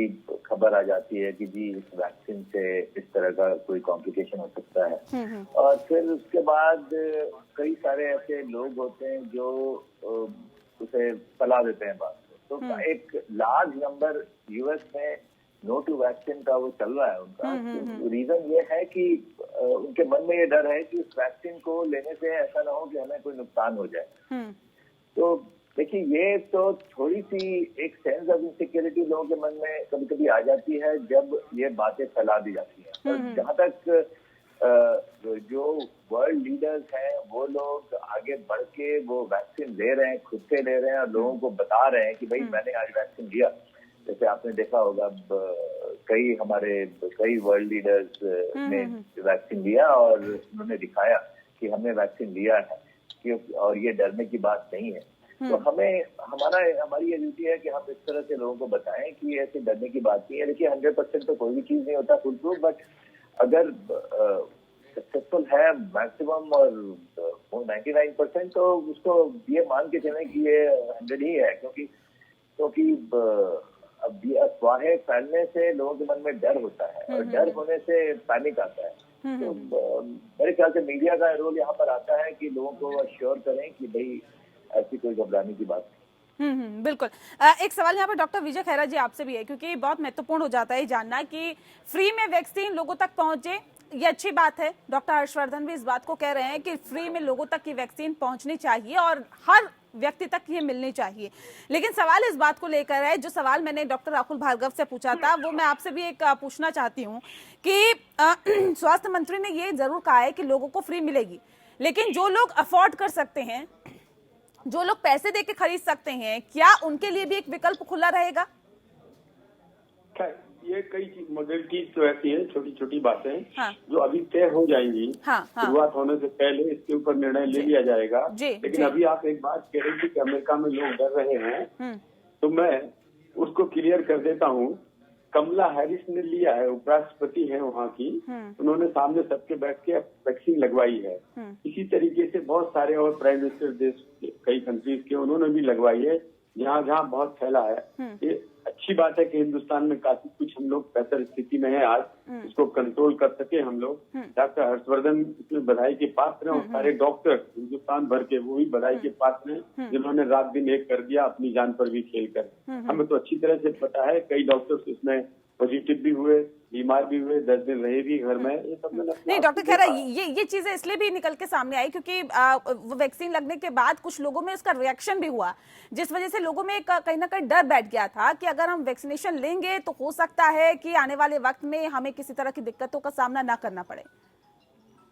S6: खबर आ जाती है कि जी इस वैक्सीन से इस तरह का कोई कॉम्प्लिकेशन हो सकता है। और फिर उसके बाद कई सारे ऐसे लोग होते हैं जो उसे फैला देते हैं बात को। तो एक लार्ज नंबर यूएस में नो टू वैक्सीन का वो चल रहा है उनका। रीजन ये है कि उनके मन में ये डर है कि उस वैक्सीन को लेने से ऐसा ना हो कि हमें कोई नुकसान हो जाए। तो देखिए, ये तो थोड़ी सी एक सेंस ऑफ इनसिक्योरिटी लोगों के मन में कभी कभी आ जाती है जब ये बातें फैला दी जाती हैं। जहाँ तक जो वर्ल्ड लीडर्स हैं वो लोग आगे बढ़ के वो वैक्सीन ले रहे हैं, खुद से ले रहे हैं और लोगों को बता रहे हैं कि भाई मैंने आज वैक्सीन लिया। जैसे आपने देखा होगा, कई वर्ल्ड लीडर्स ने वैक्सीन लिया और उन्होंने दिखाया कि हमने वैक्सीन लिया है, और ये डरने की बात नहीं है। तो हमारी ये ड्यूटी है कि हम इस तरह से लोगों को बताएं कि ऐसे डरने की बात नहीं है। देखिए, 100% तो कोई भी चीज नहीं होता फुल प्रूफ, बट अगर सक्सेसफुल है मैक्सिमम और 99%, तो उसको ये मान के चलें कि ये 100 ही है, क्योंकि अब ये अफवाहें फैलने से लोगों के मन में डर होता है और डर होने से पैनिक आता है। तो मेरे ख्याल से मीडिया का रोल यहाँ पर आता है कि लोगों को अश्योर करें कि भाई ऐसी कोई घबराने की बात नहीं।
S1: बिल्कुल। एक सवाल यहाँ पर डॉक्टर विजय खैरा जी आपसे भी है, क्योंकि बहुत महत्वपूर्ण हो जाता है जानना कि फ्री में वैक्सीन लोगों तक पहुंचे, ये अच्छी बात है। डॉक्टर हर्षवर्धन भी इस बात को कह रहे हैं कि फ्री में लोगों तक की वैक्सीन पहुंचनी चाहिए और हर व्यक्ति तक ये मिलनी चाहिए। लेकिन सवाल इस बात को लेकर है, जो सवाल मैंने डॉक्टर राहुल भार्गव से पूछा था, वो मैं आपसे भी एक पूछना चाहती हूँ कि स्वास्थ्य मंत्री ने ये जरूर कहा है कि लोगों को फ्री मिलेगी, लेकिन जो लोग अफोर्ड कर सकते हैं, जो लोग पैसे देके खरीद सकते हैं, क्या उनके लिए भी एक विकल्प खुला रहेगा?
S7: ये कई मॉडलिटीज तो ऐसी है, छोटी छोटी बातें जो अभी तय हो जाएंगी। शुरुआत होने से पहले इसके ऊपर निर्णय ले लिया जाएगा। लेकिन अभी आप एक बात कह रही थी कि अमेरिका में लोग डर रहे हैं, तो मैं उसको क्लियर कर देता हूँ। कमला हैरिस ने लिया है, उपराष्ट्रपति है वहाँ की, उन्होंने सामने सबके बैठ के वैक्सीन लगवाई है। इसी तरीके से बहुत सारे और प्राइम मिनिस्टर देश कई कंट्रीज के उन्होंने भी लगवाई है, जहाँ जहाँ बहुत फैला है। ये अच्छी बात है कि हिंदुस्तान में काफी कुछ हम लोग बेहतर स्थिति में है आज, इसको कंट्रोल कर सके हम लोग। डॉक्टर हर्षवर्धन इसमें बधाई के पात्र हैं और सारे डॉक्टर हिंदुस्तान भर के वो भी बधाई के पात्र हैं, जिन्होंने रात दिन एक कर दिया अपनी जान पर भी खेल कर। हमें तो अच्छी तरह से पता है, कई डॉक्टर्स इसमें पॉजिटिव भी हुए, बीमार भी हुए, 10 दिन रहे भी घर में। ये सब
S1: नहीं डॉक्टर खैरा, ये चीजें इसलिए भी निकल के सामने आई क्योंकि वैक्सीन लगने के बाद कुछ लोगों में उसका रिएक्शन भी हुआ, जिस वजह से लोगों में कहीं ना कहीं डर बैठ गया था कि अगर हम वैक्सीनेशन लेंगे तो हो सकता है कि आने वाले वक्त में हमें किसी तरह की दिक्कतों का सामना ना करना पड़े।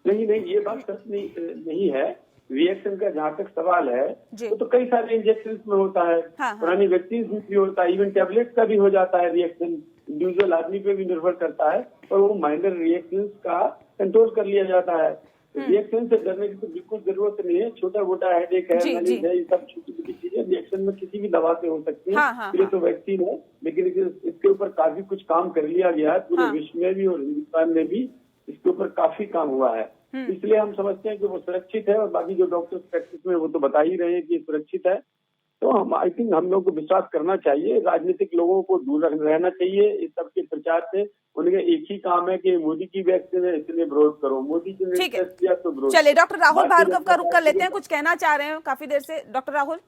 S7: नहीं, ये बात सच नहीं है। रिएक्शन का जहाँ तक सवाल है
S1: जी।
S7: वो तो कई सारे इंजेक्शन में होता है,
S1: हाँ।
S7: पुरानी वैक्सीन भी होता है, इवन टेबलेट का भी हो जाता है रिएक्शन, इंडिविजुअल आदमी पे भी निर्भर करता है, और वो माइनर रिएक्शन का कंट्रोल कर लिया जाता है। रिएक्शन से डरने की तो बिल्कुल जरूरत नहीं है। छोटा मोटा हेडेक है,
S1: जी,
S7: मैलेज है, ये सब छोटी छोटी चीजें रिएक्शन में किसी भी दवा से हो सकती है।
S1: हाँ,
S7: ये तो वैक्सीन है, लेकिन इसके ऊपर काफी कुछ काम कर लिया गया है पूरे विश्व में भी और हिंदुस्तान में भी इसके ऊपर काफी काम हुआ है। इसलिए हम समझते हैं कि वो सुरक्षित है, और बाकी जो डॉक्टर्स प्रैक्टिस में वो तो बता ही रहे हैं कि सुरक्षित है। तो हम आई थिंक हम लोग को विश्वास करना चाहिए, राजनीतिक लोगों को दूर रहना चाहिए इस सबके प्रचार से। उनका एक ही काम है कि मोदी की वैक्सीन है इसलिए विरोध करो, मोदी जी ने
S1: ठीक है।
S7: टेस्ट किया तो विरोध।
S1: चलिए डॉक्टर राहुल
S7: बाकी
S1: भार्गव का
S7: लोग
S1: रुख कर लेते हैं, कुछ कहना चाह रहे हैं काफी देर से डॉक्टर राहुल।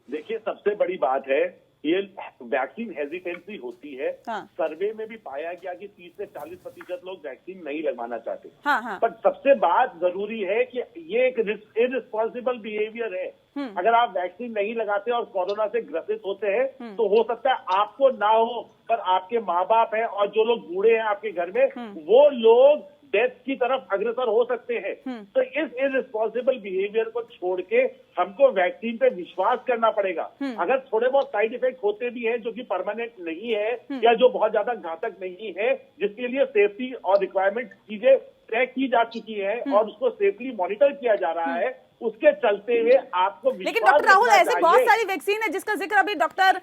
S4: देखिए, सबसे बड़ी बात है ये वैक्सीन हेजिटेंसी होती है।
S1: हाँ।
S4: सर्वे में भी पाया गया कि 30 से 40% लोग वैक्सीन नहीं लगवाना चाहते।
S1: हाँ।
S4: पर सबसे बात जरूरी है कि ये एक इररिस्पॉन्सिबल बिहेवियर है। अगर आप वैक्सीन नहीं लगाते और कोरोना से ग्रसित होते हैं तो हो सकता है आपको ना हो, पर आपके माँ बाप हैं और जो लोग बूढ़े हैं आपके घर में, वो लोग डेथ की तरफ अग्रसर हो सकते हैं। तो इस इररिस्पॉन्सिबल बिहेवियर को छोड़ के हमको वैक्सीन पे विश्वास करना पड़ेगा। अगर थोड़े बहुत साइड इफेक्ट होते भी हैं जो कि परमानेंट नहीं है या जो बहुत ज्यादा घातक नहीं है, जिसके लिए सेफ्टी और रिक्वायरमेंट चीजें तय की जा चुकी है और उसको सेफली मॉनिटर किया जा रहा है, उसके चलते हुए आपको
S1: लेकिन डॉक्टर राहुल ऐसी बहुत सारी वैक्सीन है जिसका जिक्र अभी डॉक्टर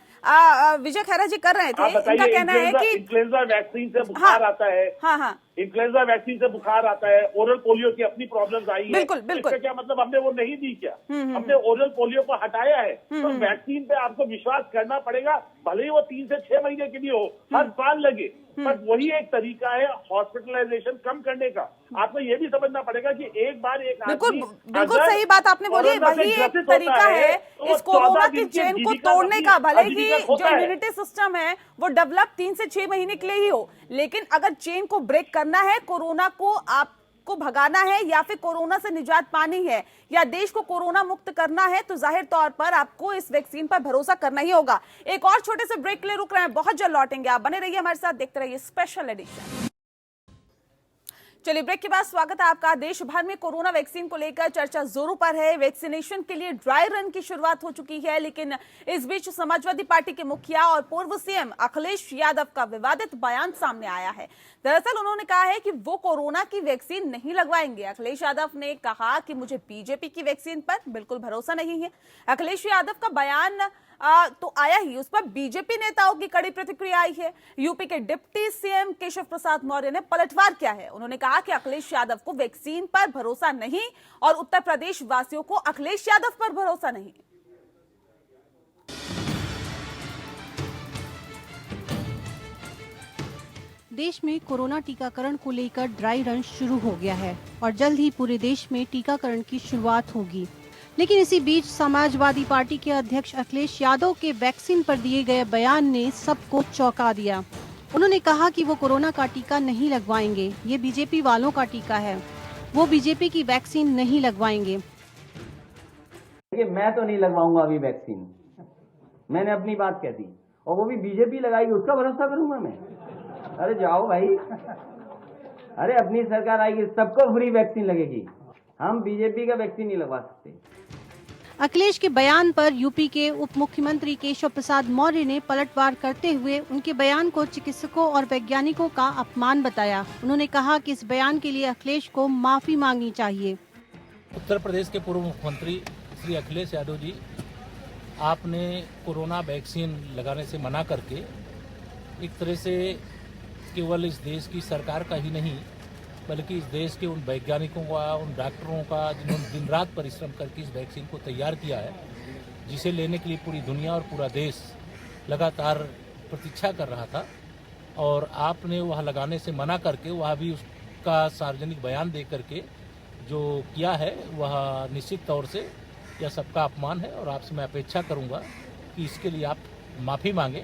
S1: विजय खैरा जी कर रहे थे। इनका कहना है कि
S4: इन्फ्लुएंजा वैक्सीन से बुखार आता है।
S1: हाँ।
S4: इन्फ्लुएंजा वैक्सीन से बुखार आता है, ओरल पोलियो की अपनी प्रॉब्लम्स आई है।
S1: बिल्कुल।
S4: इसका क्या मतलब हमने वो नहीं दी क्या? हमने ओरल पोलियो को हटाया है। तो वैक्सीन पे आपको विश्वास करना पड़ेगा, भले ही वो 3 से 6 महीने के लिए हो, हर साल लगे, पर वही एक तरीका है हॉस्पिटलाइजेशन कम करने का। आपको ये भी समझना पड़ेगा कि एक बार एक
S1: बिल्कुल सही बात आपने बोली, वही एक तरीका है इस कोरोना की चेन को तोड़ने का। भले ही जो इम्यूनिटी सिस्टम है वो डेवलप 3 से 6 महीने के लिए ही हो, लेकिन अगर चेन को ब्रेक करना है, कोरोना को आपको भगाना है या फिर कोरोना से निजात पानी है या देश को कोरोना मुक्त करना है, तो जाहिर तौर पर आपको इस वैक्सीन पर भरोसा करना ही होगा। एक और छोटे से ब्रेक के लिए रुक रहे हैं, बहुत जल्द लौटेंगे। आप बने रहिए हमारे साथ, देखते रहिए स्पेशल एडिशन। चलिए ब्रेक के बाद स्वागत है आपका। देश भर में कोरोना वैक्सीन को लेकर चर्चा जोरों पर है। वैक्सीनेशन के लिए ड्राई रन की शुरुआत हो चुकी है, लेकिन इस बीच समाजवादी पार्टी के मुखिया और पूर्व सीएम अखिलेश यादव का विवादित बयान सामने आया है। दरअसल उन्होंने कहा है कि वो कोरोना की वैक्सीन नहीं लगवाएंगे। अखिलेश यादव ने कहा कि मुझे बीजेपी की वैक्सीन पर बिल्कुल भरोसा नहीं है। अखिलेश यादव का बयान तो आया ही, उस पर बीजेपी नेताओं की कड़ी प्रतिक्रिया आई है। यूपी के डिप्टी सीएम केशव प्रसाद मौर्य ने पलटवार किया है। उन्होंने कहा कि अखिलेश यादव को वैक्सीन पर भरोसा नहीं और उत्तर प्रदेश वासियों को अखिलेश यादव पर भरोसा नहीं।
S8: देश में कोरोना टीकाकरण को लेकर ड्राई रन शुरू हो गया है और जल्द ही पूरे देश में टीकाकरण की शुरुआत होगी। लेकिन इसी बीच समाजवादी पार्टी के अध्यक्ष अखिलेश यादव के वैक्सीन पर दिए गए बयान ने सबको चौंका दिया। उन्होंने कहा कि वो कोरोना का टीका नहीं लगवाएंगे, ये बीजेपी वालों का टीका है, वो बीजेपी की वैक्सीन नहीं लगवाएंगे।
S9: मैं तो नहीं लगवाऊंगा अभी वैक्सीन, मैंने अपनी बात कह दी, और वो भी बीजेपी लगाएगी उसका भरोसा करूंगा मैं? अरे जाओ भाई, अरे अपनी सरकार आएगी सबको फ्री वैक्सीन लगेगी, हम बीजेपी का वैक्सीन नहीं लगवा सकते।
S8: अखिलेश के बयान पर यूपी के उप मुख्यमंत्री केशव प्रसाद मौर्य ने पलटवार करते हुए उनके बयान को चिकित्सकों और वैज्ञानिकों का अपमान बताया। उन्होंने कहा कि इस बयान के लिए अखिलेश को माफी मांगनी चाहिए।
S10: उत्तर प्रदेश के पूर्व मुख्यमंत्री श्री अखिलेश यादव जी, आपने कोरोना वैक्सीन लगाने से मना करके एक तरह से केवल इस देश की सरकार का ही नहीं बल्कि इस देश के उन वैज्ञानिकों का, उन डॉक्टरों का जिन्होंने दिन रात परिश्रम करके इस वैक्सीन को तैयार किया है, जिसे लेने के लिए पूरी दुनिया और पूरा देश लगातार प्रतीक्षा कर रहा था, और आपने वह लगाने से मना करके वह भी उसका सार्वजनिक बयान दे करके जो किया है वह निश्चित तौर से यह सबका अपमान है, और आपसे मैं अपेक्षा करूंगा कि इसके लिए आप माफ़ी मांगें।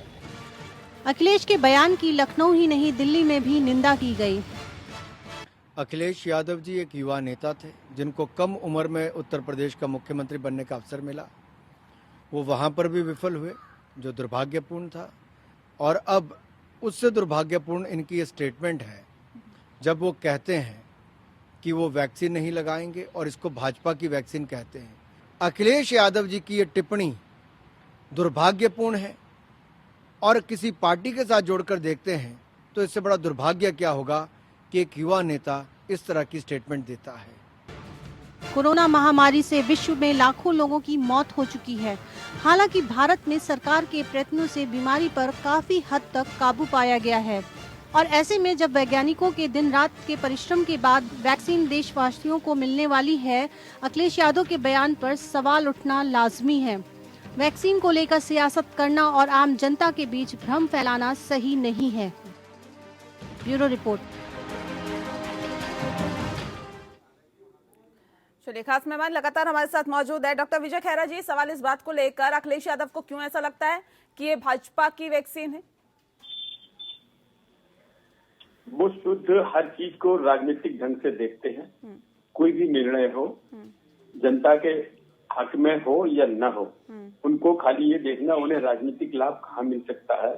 S8: अखिलेश के बयान की लखनऊ ही नहीं दिल्ली में भी निंदा की गई।
S11: अखिलेश यादव जी एक युवा नेता थे जिनको कम उम्र में उत्तर प्रदेश का मुख्यमंत्री बनने का अवसर मिला। वो वहाँ पर भी विफल हुए, जो दुर्भाग्यपूर्ण था। और अब उससे दुर्भाग्यपूर्ण इनकी ये स्टेटमेंट है जब वो कहते हैं कि वो वैक्सीन नहीं लगाएंगे और इसको भाजपा की वैक्सीन कहते हैं। अखिलेश यादव जी की ये टिप्पणी दुर्भाग्यपूर्ण है और किसी पार्टी के साथ जोड़कर देखते हैं तो इससे बड़ा दुर्भाग्य क्या होगा कि एक युवा नेता इस तरह की स्टेटमेंट देता है।
S8: कोरोना महामारी से विश्व में लाखों लोगों की मौत हो चुकी है। हालांकि भारत में सरकार के प्रयत्नों से बीमारी पर काफी हद तक काबू पाया गया है और ऐसे में जब वैज्ञानिकों के दिन रात के परिश्रम के बाद वैक्सीन देशवासियों को मिलने वाली है, अखिलेश यादव के बयान पर सवाल उठना लाजमी है। वैक्सीन को लेकर सियासत करना और आम जनता के बीच भ्रम फैलाना सही नहीं है। Bureau report.
S1: चलिए, खास मेहमान लगातार हमारे साथ मौजूद है डॉक्टर विजय खैरा जी। सवाल इस बात को लेकर, अखिलेश यादव को क्यों ऐसा लगता है कि ये भाजपा की वैक्सीन है?
S7: वो शुद्ध हर चीज को राजनीतिक ढंग से देखते हैं। कोई भी निर्णय हो, जनता के हक में हो या न हो, उनको खाली ये देखना उन्हें राजनीतिक लाभ कहाँ मिल सकता है।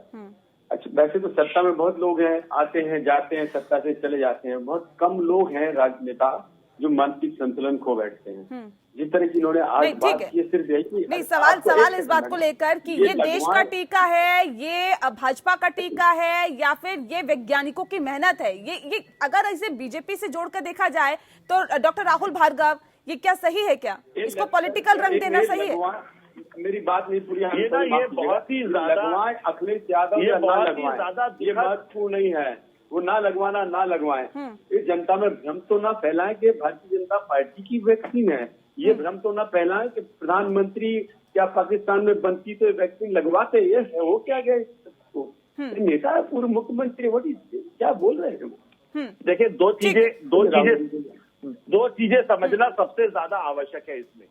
S7: अच्छा, वैसे तो सत्ता में बहुत लोग हैं, आते हैं जाते हैं, सत्ता से चले जाते हैं। बहुत कम लोग हैं राजनेता जो मानसिक संतुलन खो बैठते हैं। जिस तरह की इन्होंने आज बात की, सिर्फ यही
S1: नहीं, सवाल इस बात को लेकर कि ये देश का टीका है, ये भाजपा का टीका है या फिर ये वैज्ञानिकों की मेहनत है? ये अगर इसे बीजेपी से जोड़कर देखा जाए तो डॉक्टर राहुल भार्गव, ये क्या सही है? क्या इसको पॉलिटिकल रंग देना सही है?
S7: मेरी बात नहीं पूरी।
S4: ये बहुत ही ज्यादा
S7: अखिलेश यादव
S4: ये बहुत ही
S7: लगवाएं,
S4: ज्यादा
S7: ये महत्वपूर्ण नहीं है। वो ना लगवाना ना लगवाएं, इस जनता में भ्रम तो ना फैलाएं कि भारतीय जनता पार्टी की वैक्सीन है। ये भ्रम तो ना फैलाएं कि प्रधानमंत्री क्या पाकिस्तान में बनती तो वैक्सीन लगवाते। ये हो क्या गया इसको? नेता है, पूर्व मुख्यमंत्री, क्या बोल रहे हैं?
S4: देखिए, दो चीजें समझना सबसे ज्यादा आवश्यक है इसमें।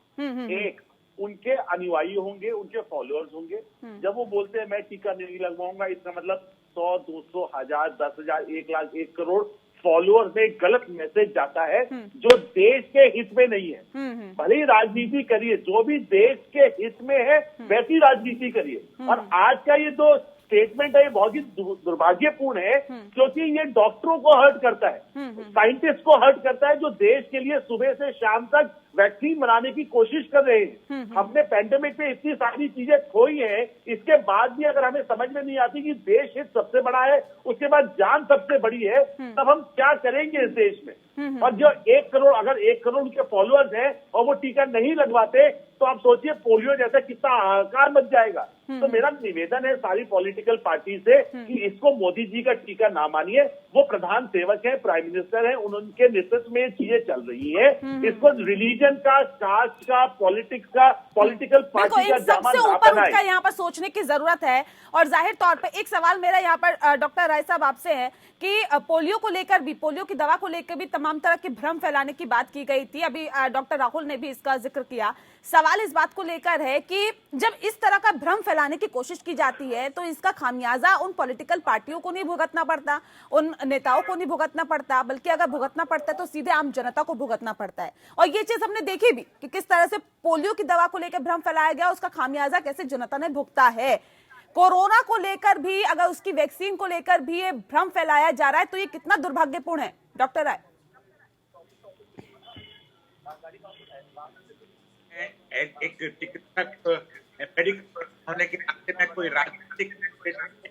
S4: एक, उनके अनुयायी होंगे, उनके फॉलोअर्स होंगे। जब वो बोलते हैं मैं टीका नहीं लगवाऊंगा, इसका मतलब 100, 200, 1000, 10,000, 1 लाख, 1 करोड़ फॉलोअर्स में एक गलत मैसेज जाता है जो देश के हित में नहीं है। भले ही राजनीति करिए, जो भी देश के हित में है वैसी राजनीति करिए। और आज का ये जो स्टेटमेंट है ये बहुत ही दुर्भाग्यपूर्ण है, क्योंकि ये डॉक्टरों को हर्ट करता है, साइंटिस्ट को हर्ट करता है, जो देश के लिए सुबह से शाम तक वैक्सीन बनाने की कोशिश कर रहे हैं। हमने पैंडेमिक में इतनी सारी चीजें खोई हैं, इसके बाद भी अगर हमें समझ में नहीं आती कि देश हित सबसे बड़ा है, उसके बाद जान सबसे बड़ी है, तब हम क्या करेंगे इस देश में? और जो 1 करोड़, अगर 1 करोड़ के फॉलोअर्स हैं और वो टीका नहीं लगवाते तो आप सोचिए पोलियो जैसा कितना हाहाकार मच जाएगा। तो मेरा निवेदन है सारी पॉलिटिकल पार्टी से कि इसको मोदी जी का टीका ना मानिए। वो प्रधान सेवक है, प्राइम मिनिस्टर है, उनके नेतृत्व में ये चीजें चल रही है। इसको रिलीजन का, कास्ट का, पॉलिटिक्स का, पॉलिटिकल पार्टी का जामा ना बनाए।
S1: यहाँ पर सोचने की जरूरत है। और जाहिर तौर पर एक सवाल मेरा यहाँ पर डॉक्टर राय साहब आपसे है कि पोलियो को लेकर भी, पोलियो की दवा को लेकर भी तमाम तरह के भ्रम फैलाने की बात की गई थी। अभी डॉक्टर राहुल ने भी इसका जिक्र किया। सवाल इस बात को लेकर है कि जब इस तरह का भ्रम फैलाने की कोशिश की जाती है तो इसका खामियाजा उन पॉलिटिकल पार्टियों को नहीं भुगतना पड़ता, उन नेताओं को नहीं भुगतना पड़ता, बल्कि अगर भुगतना पड़ता है तो सीधे आम जनता को भुगतना पड़ता है। और ये चीज हमने देखी भी कि किस तरह से पोलियो की दवा को लेकर भ्रम फैलाया गया, उसका खामियाजा कैसे जनता ने भुगता है। कोरोना को लेकर भी, अगर उसकी वैक्सीन को लेकर भी ये भ्रम फैलाया जा रहा है तो ये कितना दुर्भाग्यपूर्ण है डॉक्टर राय?
S5: एक चिकित्सक, मेडिकल होने के नाते मैं कोई राजनीतिक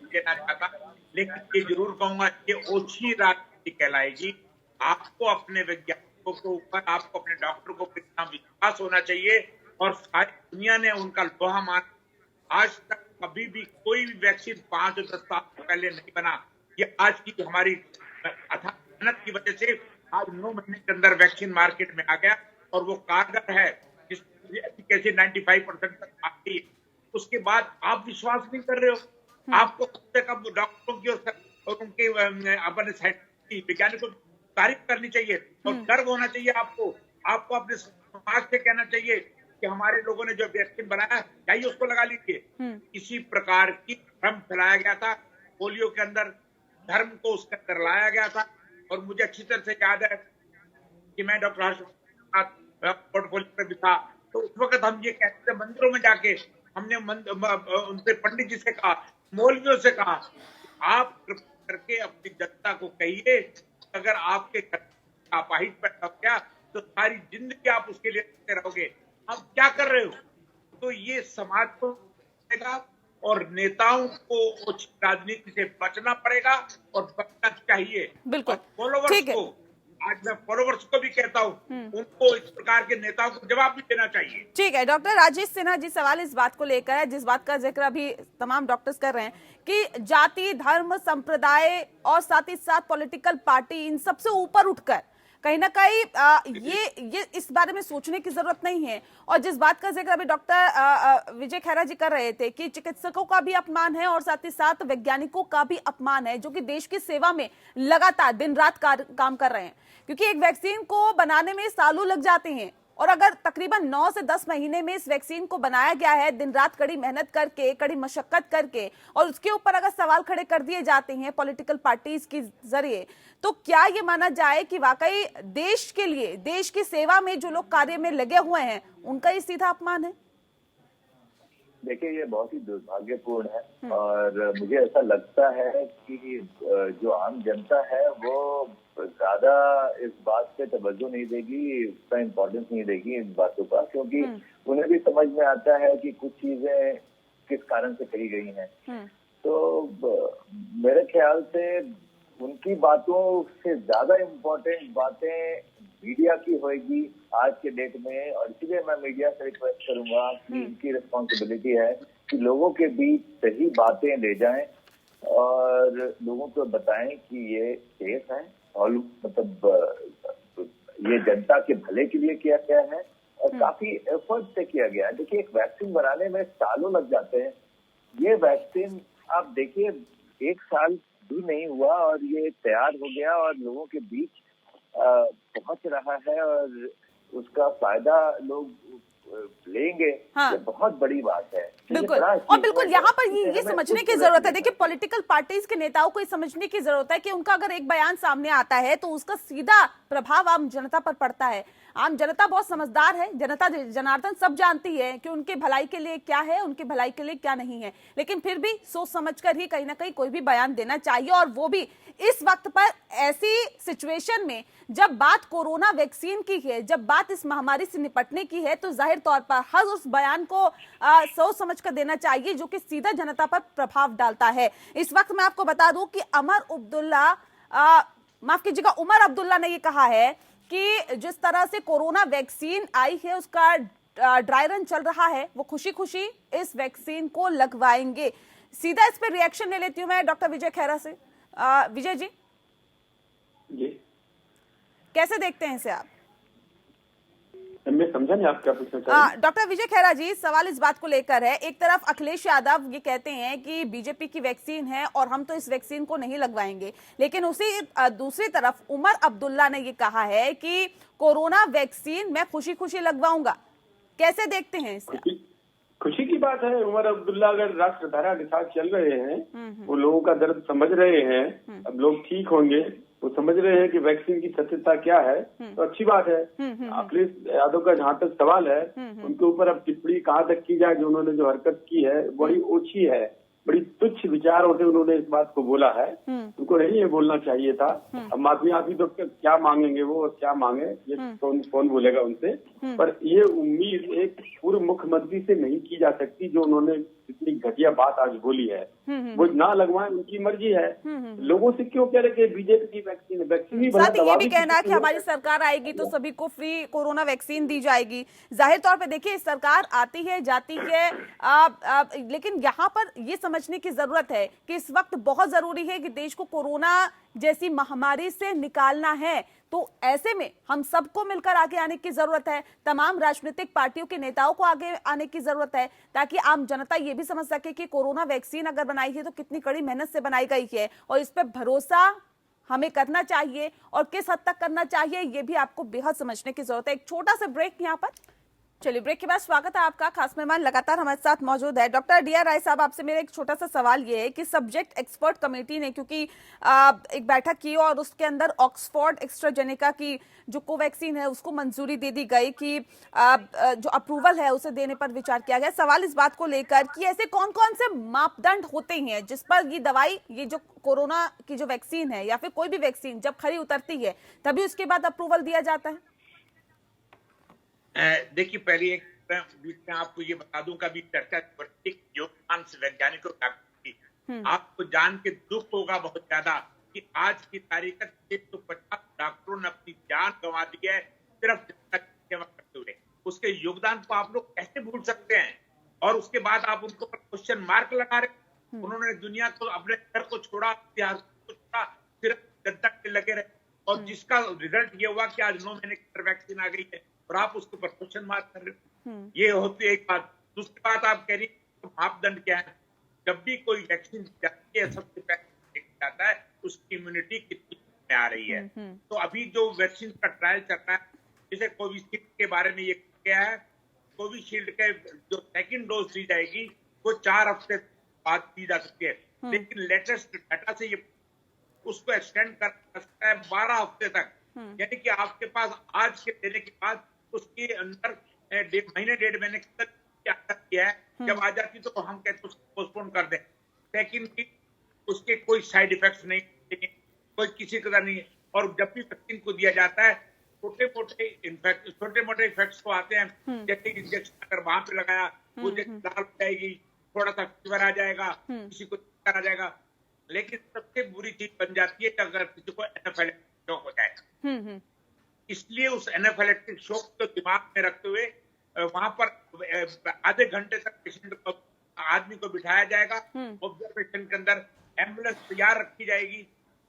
S5: देना चाहता, लेकिन ये जरूर कहूंगा कि ओछी राजनीति कहलाएगी। आपको अपने वैज्ञानिकों के ऊपर, आपको अपने डॉक्टर को कितना विश्वास होना चाहिए। और सारी दुनिया ने उनका लोहा मान, आज तक कभी भी कोई भी वैक्सीन 5 और 10 साल पहले नहीं बना। ये आज की हमारी अथक मेहनत की वजह से आज 9 महीने के अंदर वैक्सीन मार्केट में आ गया और वो कारगर है, कैसे 95% तक आ गई है। उसके बाद आप विश्वास नहीं कर रहे हो। आपको कम से कम डॉक्टरों की और उनके अपने साइंटिफिक वैज्ञानिकों की तारीफ करनी चाहिए और गर्व होना चाहिए। आपको अपने समाज से कहना चाहिए कि हमारे लोगों ने जो वैक्सीन बनाया, चाहिए उसको लगा लीजिए। किसी प्रकार की भ्रम फैलाया गया था, पोलियो के अंदर धर्म को उसके अंदर लाया गया था। और मुझे अच्छी तरह से याद है कि मैं डॉक्टर हर्षवर्धन पोर्टफोलियो पे भी था, तो उस वक्त हम ये कहते थे, मंदिरों में जाके हमने उनसे पंडित जी से कहा, मौलवियों से कहा, आप करके अपनी जनता को कहिए अगर आपके अपाहिज पैदा हो गया तो सारी जिंदगी आप उसके लिए करते रहोगे, आप क्या कर रहे हो? तो ये समाज को देगा और नेताओं को राजनीति से बचना पड़ेगा और बचना चाहिए।
S1: बिल्कुल,
S5: फॉलोवर्स
S1: ठीक है।
S5: को, आज मैं फॉलोवर्स को भी कहता हूँ, उनको इस प्रकार के नेताओं को जवाब भी देना चाहिए।
S1: ठीक है, डॉक्टर राजेश सिन्हा जी, सवाल इस बात को लेकर है, जिस बात का जिक्र अभी तमाम डॉक्टर्स कर रहे हैं कि जाति, धर्म, संप्रदाय और साथ ही साथ पॉलिटिकल पार्टी, इन सबसे ऊपर उठकर कहीं ना कहीं ये इस बारे में सोचने की जरूरत नहीं है। और जिस बात का जिक्र अभी डॉक्टर विजय खैरा जी कर रहे थे कि चिकित्सकों का भी अपमान है और साथ ही साथ वैज्ञानिकों का भी अपमान है, जो कि देश की सेवा में लगातार दिन रात काम कर रहे हैं, क्योंकि एक वैक्सीन को बनाने में सालों लग जाते हैं और अगर तकरीबन 9 से 10 महीने में इस वैक्सीन को बनाया गया है, दिन रात कड़ी मेहनत करके, कड़ी मशक्कत करके, और उसके ऊपर अगर सवाल खड़े कर दिए जाते हैं पॉलिटिकल पार्टीज के जरिए, तो क्या ये माना जाए कि वाकई देश के लिए, देश की सेवा में जो लोग कार्य में लगे हुए हैं, उनका ये सीधा अपमान है?
S6: देखिए, ये बहुत ही दुर्भाग्यपूर्ण है और मुझे ऐसा लगता है कि जो आम जनता है वो ज्यादा इस बात पे तवज्जो नहीं देगी, उसका इम्पोर्टेंस नहीं देगी इन बातों का, क्योंकि उन्हें भी समझ में आता है कि कुछ चीजें किस कारण से कही गई हैं। तो मेरे ख्याल से उनकी बातों से ज्यादा इम्पोर्टेंट बातें मीडिया की होगी आज के डेट में, और इसलिए मैं मीडिया से रिक्वेस्ट करूंगा कि इनकी रिस्पॉन्सिबिलिटी है कि लोगों के बीच सही बातें ले जाएं और लोगों को बताएं कि ये सेफ है और मतलब ये जनता के भले के लिए किया गया है और काफी एफर्ट से किया गया है। देखिए, एक वैक्सीन बनाने में सालों लग जाते हैं। ये वैक्सीन आप देखिए 1 साल भी नहीं हुआ और ये तैयार हो गया और लोगों के बीच पहुंच रहा है और उसका फायदा लोग लेंगे। हाँ। ये बहुत बड़ी बात है।
S1: बिल्कुल, और बिल्कुल यहाँ पर ये समझने की जरूरत है। देखिए, पॉलिटिकल पार्टीज के नेताओं को ये समझने की जरूरत है कि उनका अगर एक बयान सामने आता है तो उसका सीधा प्रभाव आम जनता पर पड़ता है। आम जनता बहुत समझदार है, जनता जनार्दन सब जानती है कि उनके भलाई के लिए क्या है, उनके भलाई के लिए क्या नहीं है, लेकिन फिर भी सोच समझकर ही कहीं ना कहीं कोई भी बयान देना चाहिए, और वो भी इस वक्त पर ऐसी सिचुएशन में जब बात कोरोना वैक्सीन की है, जब बात इस महामारी से निपटने की है, तो जाहिर तौर पर हर उस बयान को सोच समझ कर देना चाहिए जो कि सीधा जनता पर प्रभाव डालता है। इस वक्त मैं आपको बता दूं कि उमर अब्दुल्ला ने ये कहा है कि जिस तरह से कोरोना वैक्सीन आई है उसका ड्राई रन चल रहा है, वो खुशी खुशी इस वैक्सीन को लगवाएंगे। सीधा इस पे रिएक्शन ले लेती हूं मैं डॉक्टर विजय खैरा से। विजय जी, कैसे देखते हैं इसे आप?
S7: मैं समझा नहीं आप क्या पूछना चाह रहे हैं।
S1: डॉक्टर विजय खैरा जी, सवाल इस बात को लेकर है, एक तरफ अखिलेश यादव ये कहते हैं कि बीजेपी की वैक्सीन है और हम तो इस वैक्सीन को नहीं लगवाएंगे, लेकिन उसी दूसरी तरफ उमर अब्दुल्ला ने ये कहा है कि कोरोना वैक्सीन मैं खुशी खुशी लगवाऊंगा। कैसे देखते हैं इसे?
S7: खुशी की बात है। उमर अब्दुल्ला अगर राष्ट्रधारा के साथ चल रहे हैं, वो लोगों का दर्द समझ रहे हैं, अब लोग ठीक होंगे, वो समझ रहे हैं कि वैक्सीन की सत्यता क्या है, तो अच्छी बात है। अखिलेश यादव का जहाँ तक सवाल है, उनके ऊपर अब टिप्पणी कहाँ तक की जाए, जो उन्होंने जो हरकत की है बड़ी ओछी है, बड़ी तुच्छ विचारों से उन्होंने इस बात को बोला है, उनको नहीं ये बोलना चाहिए था। अब माफी तो क्या मांगेंगे वो और क्या मांगे, ये कौन बोलेगा उनसे। पर ये उम्मीद एक पूर्व मुख्यमंत्री से नहीं की जा सकती, जो उन्होंने इतनी घटिया बात आज बोली है। वो ना लगवाएं, उनकी मर्जी है। लोगों से क्यों कह रहे कि बीजेपी की वैक्सीन ही बना,
S1: ये भी कहना है कि हमारी सरकार आएगी तो सभी को फ्री कोरोना वैक्सीन दी जाएगी। जाहिर तौर पे देखिए, सरकार आती है जाती है, लेकिन यहाँ पर ये समझने की जरूरत है कि इस वक्त बहुत जरूरी है कि देश को कोरोना जैसी महामारी से निकालना है, तो ऐसे में हम सबको मिलकर आगे आने की जरूरत है। तमाम राजनीतिक पार्टियों के नेताओं को आगे आने की जरूरत है, ताकि आम जनता ये भी समझ सके कि कोरोना वैक्सीन अगर बनाई है तो कितनी कड़ी मेहनत से बनाई गई है, और इस पे भरोसा हमें करना चाहिए और किस हद तक करना चाहिए ये भी आपको बेहद समझने की जरूरत है। एक छोटा सा ब्रेक यहाँ पर। चलिए, ब्रेक के बाद स्वागत है आपका। खास मेहमान लगातार हमारे साथ मौजूद है डॉक्टर डी आर राय साहब। आपसे मेरा एक छोटा सा सवाल ये है कि सब्जेक्ट एक्सपर्ट कमेटी ने क्योंकि एक बैठक की और उसके अंदर ऑक्सफोर्ड एस्ट्राजेनेका की जो कोवैक्सीन है उसको मंजूरी दे दी गई कि जो अप्रूवल है उसे देने पर विचार किया गया। सवाल इस बात को लेकर कि ऐसे कौन कौन से मापदंड होते हैं जिस पर ये दवाई, ये जो कोरोना की जो वैक्सीन है या फिर कोई भी वैक्सीन जब खरी उतरती है तभी उसके बाद अप्रूवल दिया जाता है?
S5: देखिए, पहले एक बीच में आपको ये बता दूं, कभी चर्चा योगदान से वैज्ञानिकों की आपको जान के दुख होगा बहुत ज्यादा कि आज की तारीख तक 150 डॉक्टरों ने अपनी जान गंवा दी है सिर्फ सेवा करते हुए। उसके योगदान को आप लोग कैसे भूल सकते हैं? और उसके बाद आप उनको क्वेश्चन मार्क लगा रहे। उन्होंने दुनिया को, अपने घर को छोड़ा, इतिहास को छोड़ा, सिर्फ जनता के लगे रहे और जिसका रिजल्ट ये हुआ कि आज 9 महीने की वैक्सीन आ गई है और आप उसके ऊपर क्वेश्चन मार्क कर रहे हो। ये होती है एक बात। दूसरी बात आप कह रही है मापदंड क्या है? जब भी कोई वैक्सीन जाती है सबसे पहले देखा जाता है उसकी इम्यूनिटी कितनी में आ रही है। तो अभी जो वैक्सीन का ट्रायल चल रहा है, जैसे कोविशील्ड के बारे में ये क्या है, कोविशील्ड के जो सेकंड डोज दी जाएगी वो 4 हफ्ते बाद दी जा सकती है, लेकिन लेटेस्ट डाटा से ये उसको एक्सटेंड कर सकता है 12 हफ्ते तक। यानी कि आपके पास आज के देने के बाद उसके अंदर महीने 1.5 महीने तक किया है, जब आ जाती तो हम कहते उसको पोस्टपोन कर दें। सेकंड, उसके कोई साइड इफेक्ट्स नहीं, कोई किसी तरह नहीं है। और जब भी वैक्सीन को दिया जाता है छोटे मोटे इफेक्ट्स को आते हैं, जैसे इंजेक्शन अगर वहां पे लगाया वो लाल हो जाएगी, थोड़ा सा फीवर आ जाएगा, किसी को आ जाएगा। लेकिन सबसे बुरी चीज बन जाती है कि अगर किसी को एनाफिलेक्टिक शॉक हो जाए। इसलिए उस एनाफिलेक्टिक शॉक को दिमाग में रखते हुए वहां पर आधे घंटे तक पेशेंट को, आदमी को बिठाया जाएगा ऑब्जर्वेशन के अंदर। एम्बुलेंस तैयार रखी जाएगी।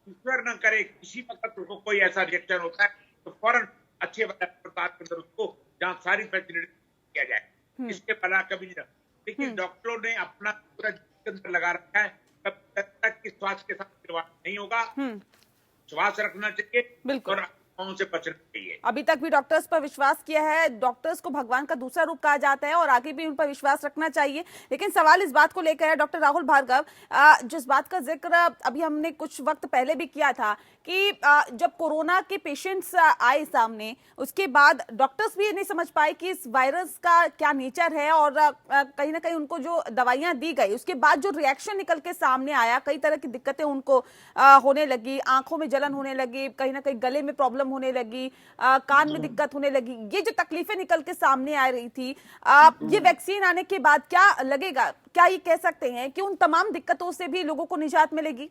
S5: ईश्वर न करे किसी वक्त उसको कोई ऐसा रिएक्शन होता है तो फौरन अच्छे अस्पताल के अंदर उसको जहां सारी फैसिलिटी किया जाए। इसके पहला कभी नहीं। लेकिन डॉक्टरों ने अपना पूरा अंदर लगा रखा है तब तक कि स्वास्थ्य के साथ खिलवाड़ नहीं होगा। श्वास रखना चाहिए और से बचना चाहिए।
S1: अभी तक भी डॉक्टर्स पर विश्वास किया है। डॉक्टर्स को भगवान का दूसरा रूप कहा जाता है और आगे भी उन पर विश्वास रखना चाहिए। लेकिन सवाल इस बात को लेकर है डॉक्टर राहुल भार्गव, जिस बात का जिक्र अभी हमने कुछ वक्त पहले भी किया था कि जब कोरोना के पेशेंट्स आए सामने, उसके बाद डॉक्टर्स भी ये नहीं समझ पाए कि इस वायरस का क्या नेचर है और कहीं ना कहीं उनको जो दवाइयां दी गई उसके बाद जो रिएक्शन निकल के सामने आया, कई तरह की दिक्कतें उनको होने लगी, आंखों में जलन होने लगी, कहीं ना कहीं गले में प्रॉब्लम होने लगी, कान में दिक्कत होने लगी। ये जो तकलीफें निकल के सामने आ रही थी, ये वैक्सीन आने के बाद क्या लगेगा, क्या ये कह सकते हैं कि उन तमाम दिक्कतों से भी लोगों को निजात मिलेगी?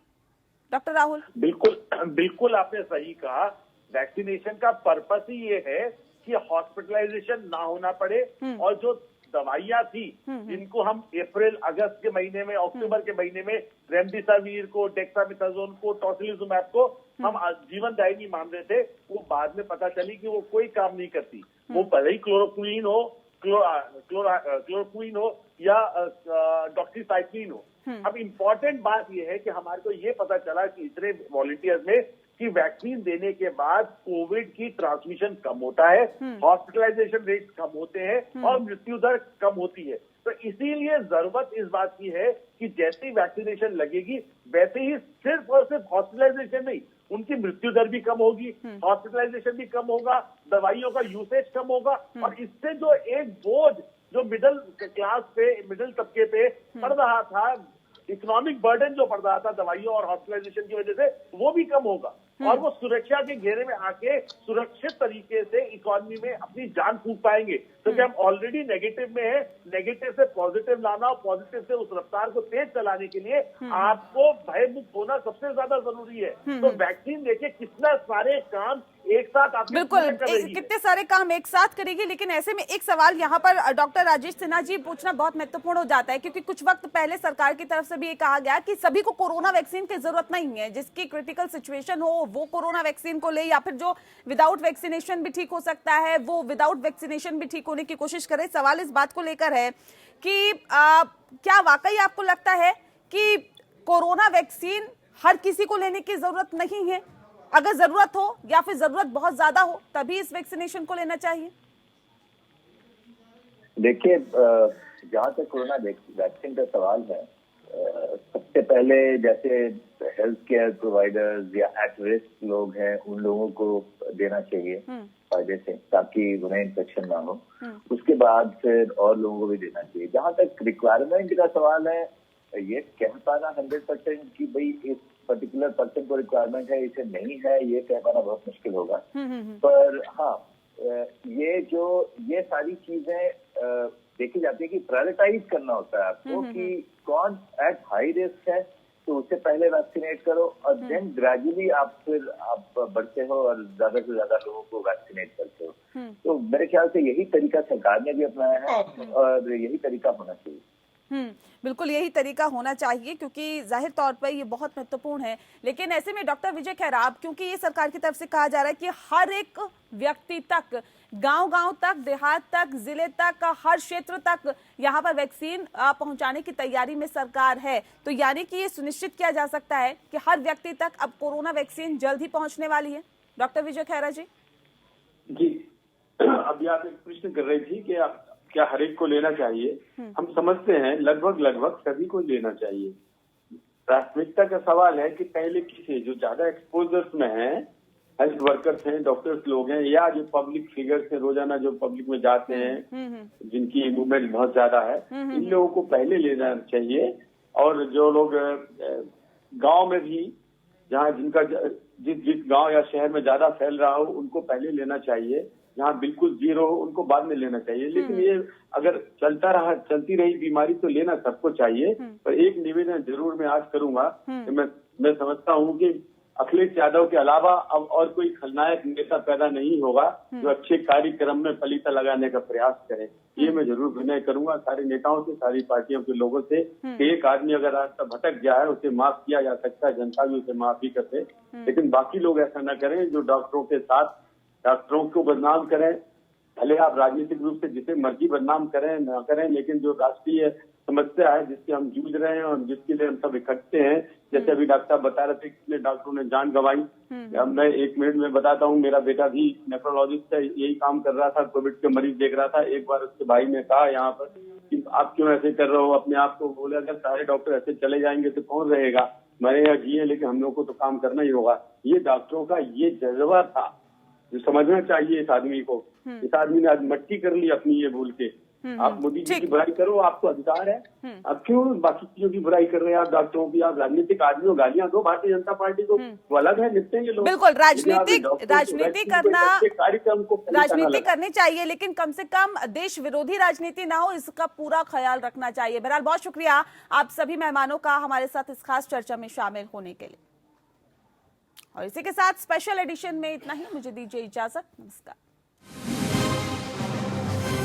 S1: डॉक्टर राहुल।
S4: बिल्कुल आपने सही कहा। वैक्सीनेशन का पर्पस ही ये है कि हॉस्पिटलाइजेशन ना होना पड़े और जो दवाइयां थी जिनको हम अप्रैल अगस्त के महीने में, अक्टूबर के महीने में रेमडेसिविर को, डेक्सामेथासोन को, टोसिलिजुमैब को हम जीवनदायिनी मान रहे थे, वो बाद में पता चली कि वो कोई काम नहीं करती। वो भले ही क्लोरोक्विन हो या डॉक्सीसाइक्लिन हो। अब इम्पोर्टेंट बात यह है कि हमारे को ये पता चला कि इतने वॉलंटियर्स में कि वैक्सीन देने के बाद कोविड की ट्रांसमिशन कम होता है, हॉस्पिटलाइजेशन रेट कम होते हैं और मृत्यु दर कम होती है। तो इसीलिए जरूरत इस बात की है कि जैसे ही वैक्सीनेशन लगेगी वैसे ही सिर्फ और सिर्फ हॉस्पिटलाइजेशन नहीं, उनकी मृत्यु दर भी कम होगी, हॉस्पिटलाइजेशन भी कम होगा, दवाइयों का यूसेज कम होगा और इससे जो एक बोझ जो मिडिल क्लास पे, मिडिल तबके पे पड़ रहा था, इकोनॉमिक बर्डन जो पड़ रहा था दवाइयों और हॉस्पिटलाइजेशन की वजह से, वो भी कम होगा और वो सुरक्षा के घेरे में आके सुरक्षित तरीके से इकोनॉमी में अपनी जान फूंक पाएंगे। क्योंकि हम ऑलरेडी नेगेटिव में है, नेगेटिव से पॉजिटिव लाना और पॉजिटिव से उस रफ्तार को तेज चलाने के लिए आपको भयमुक्त होना सबसे ज्यादा जरूरी है। तो वैक्सीन देखिए कितना सारे काम एक साथ आपके
S1: बिल्कुल कितने सारे काम एक साथ करेगी। लेकिन ऐसे में एक सवाल यहाँ पर डॉक्टर राजेश सिन्हा जी पूछना बहुत महत्वपूर्ण हो जाता है, क्योंकि कुछ वक्त पहले सरकार की तरफ से भी ये कहा गया कि सभी को कोरोना वैक्सीन की जरूरत नहीं है, जिसकी क्रिटिकल सिचुएशन हो वो कोरोना वैक्सीन को ले, या फिर जो विदाउट वैक्सीनेशन भी ठीक हो सकता है वो विदाउट वैक्सीनेशन भी ठीक होने की कोशिश करे। सवाल इस बात को लेकर है कि क्या वाकई आपको लगता है कि कोरोना वैक्सीन हर किसी को लेने की जरूरत नहीं है? अगर जरूरत हो या फिर जरूरत बहुत ज्यादा हो तभी इस वैक्सीनेशन को लेना चाहिए?
S6: देखिए, जहाँ तक कोरोना वैक्सीन का सवाल है, सबसे पहले जैसे हेल्थ केयर प्रोवाइडर्स या एट रिस्क लोग हैं, उन लोगों को देना चाहिए फायदे से, ताकि उन्हें इन्फेक्शन ना हो। उसके बाद फिर और लोगों को भी देना चाहिए। जहाँ तक रिक्वायरमेंट का सवाल है, ये कह पाना 100% कि भाई इस पर्टिकुलर पर्सन को रिक्वायरमेंट है, इसे नहीं है, ये कह पाना बहुत मुश्किल होगा। पर हाँ, ये सारी चीजें देखी जाती है कि प्रायोरिटाइज करना होता है आपको कि कौन एट हाई रिस्क है, तो उससे पहले वैक्सीनेट करो और देन ग्रेजुअली आप बढ़ते हो और ज्यादा से ज्यादा लोगों को वैक्सीनेट करते हो। तो मेरे ख्याल से यही तरीका सरकार ने भी अपनाया है और यही तरीका होना चाहिए।
S1: बिल्कुल यही तरीका होना चाहिए, क्योंकि जाहिर तौर पर ये बहुत महत्वपूर्ण है। लेकिन ऐसे में डॉक्टर विजय खैरा, क्योंकि ये सरकार की तरफ से कहा जा रहा है कि हर एक व्यक्ति तक, गांव-गांव तक, देहात तक, जिले तक, हर क्षेत्र तक यहाँ पर वैक्सीन पहुंचाने की तैयारी में सरकार है, तो यानी कि ये सुनिश्चित किया जा सकता है कि हर व्यक्ति तक अब कोरोना वैक्सीन जल्द ही पहुंचने वाली है। डॉक्टर विजय खैरा जी।
S7: अभी आप एक प्रश्न कर रही थी कि आप क्या हर एक को लेना चाहिए। हम समझते हैं लगभग सभी को लेना चाहिए। प्राथमिकता का सवाल है कि पहले किसे, जो ज्यादा एक्सपोजर्स में है, हेल्थ वर्कर्स हैं, डॉक्टर्स लोग हैं, या जो पब्लिक फिगर्स हैं, रोजाना जो पब्लिक में जाते हैं, जिनकी मूवमेंट बहुत ज्यादा है, इन लोगों को पहले लेना चाहिए। और जो लोग गांव में भी, जहाँ जिनका जिस गांव या शहर में ज्यादा फैल रहा हो, उनको पहले लेना चाहिए। जहाँ बिल्कुल जीरो हो, उनको बाद में लेना चाहिए। लेकिन ये अगर चलती रही बीमारी तो लेना सबको चाहिए। पर एक निवेदन जरूर मैं आज करूंगा कि मैं समझता हूँ कि अखिलेश यादव के अलावा अब और कोई खलनायक नेता पैदा नहीं होगा जो अच्छे कार्यक्रम में पलीता लगाने का प्रयास करे। ये मैं जरूर विनय करूंगा सारे नेताओं से, सारी पार्टियों के लोगों से कि एक आदमी अगर रास्ता भटक गया है, उसे माफ किया जा सकता है, जनता भी उसे माफ भी करते, लेकिन बाकी लोग ऐसा न करें जो डॉक्टरों के साथ डॉक्टरों को बदनाम करें। भले आप राजनीतिक रूप से जिसे मर्जी बदनाम करें ना करें, लेकिन जो राष्ट्रीय समस्या है जिससे हम जूझ रहे हैं और जिसके लिए हम सब इकट्ठे हैं, जैसे अभी डॉक्टर बता रहे थे कितने डॉक्टरों ने जान गंवाई। अब मैं 1 मिनट में बताता हूँ, मेरा बेटा भी नेफ्रोलॉजिस्ट है, यही काम कर रहा था, कोविड के मरीज देख रहा था। एक बार उसके भाई ने कहा यहाँ पर कि आप क्यों ऐसे कर रहे हो अपने आप को, बोले अगर सारे डॉक्टर ऐसे चले जाएंगे तो कौन रहेगा, मरे या जिए, लेकिन हम लोग को तो काम करना ही होगा। ये डॉक्टरों का ये जज्बा था जो समझना चाहिए इस आदमी को। इस आदमी ने आज मट्टी कर ली अपनी ये बोल के। आप मोदी जी की बुराई करो, आपको अधिकार है। अब क्यों बाकी चीजों की बुराई कर रहे हैं आप डॉक्टरों की? आप राजनीतिक आदमियों गालियां दो भारतीय जनता पार्टी को, वो अलग है, निपटेंगे लोग।
S1: बिल्कुल, राजनीति करनी चाहिए, लेकिन कम से कम देश विरोधी राजनीति ना हो, इसका पूरा ख्याल रखना चाहिए। बहरहाल बहुत शुक्रिया आप सभी मेहमानों का हमारे साथ इस खास चर्चा में शामिल होने के लिए। और इसी के साथ स्पेशल एडिशन में इतना ही। मुझे दीजिए इजाजत। नमस्कार।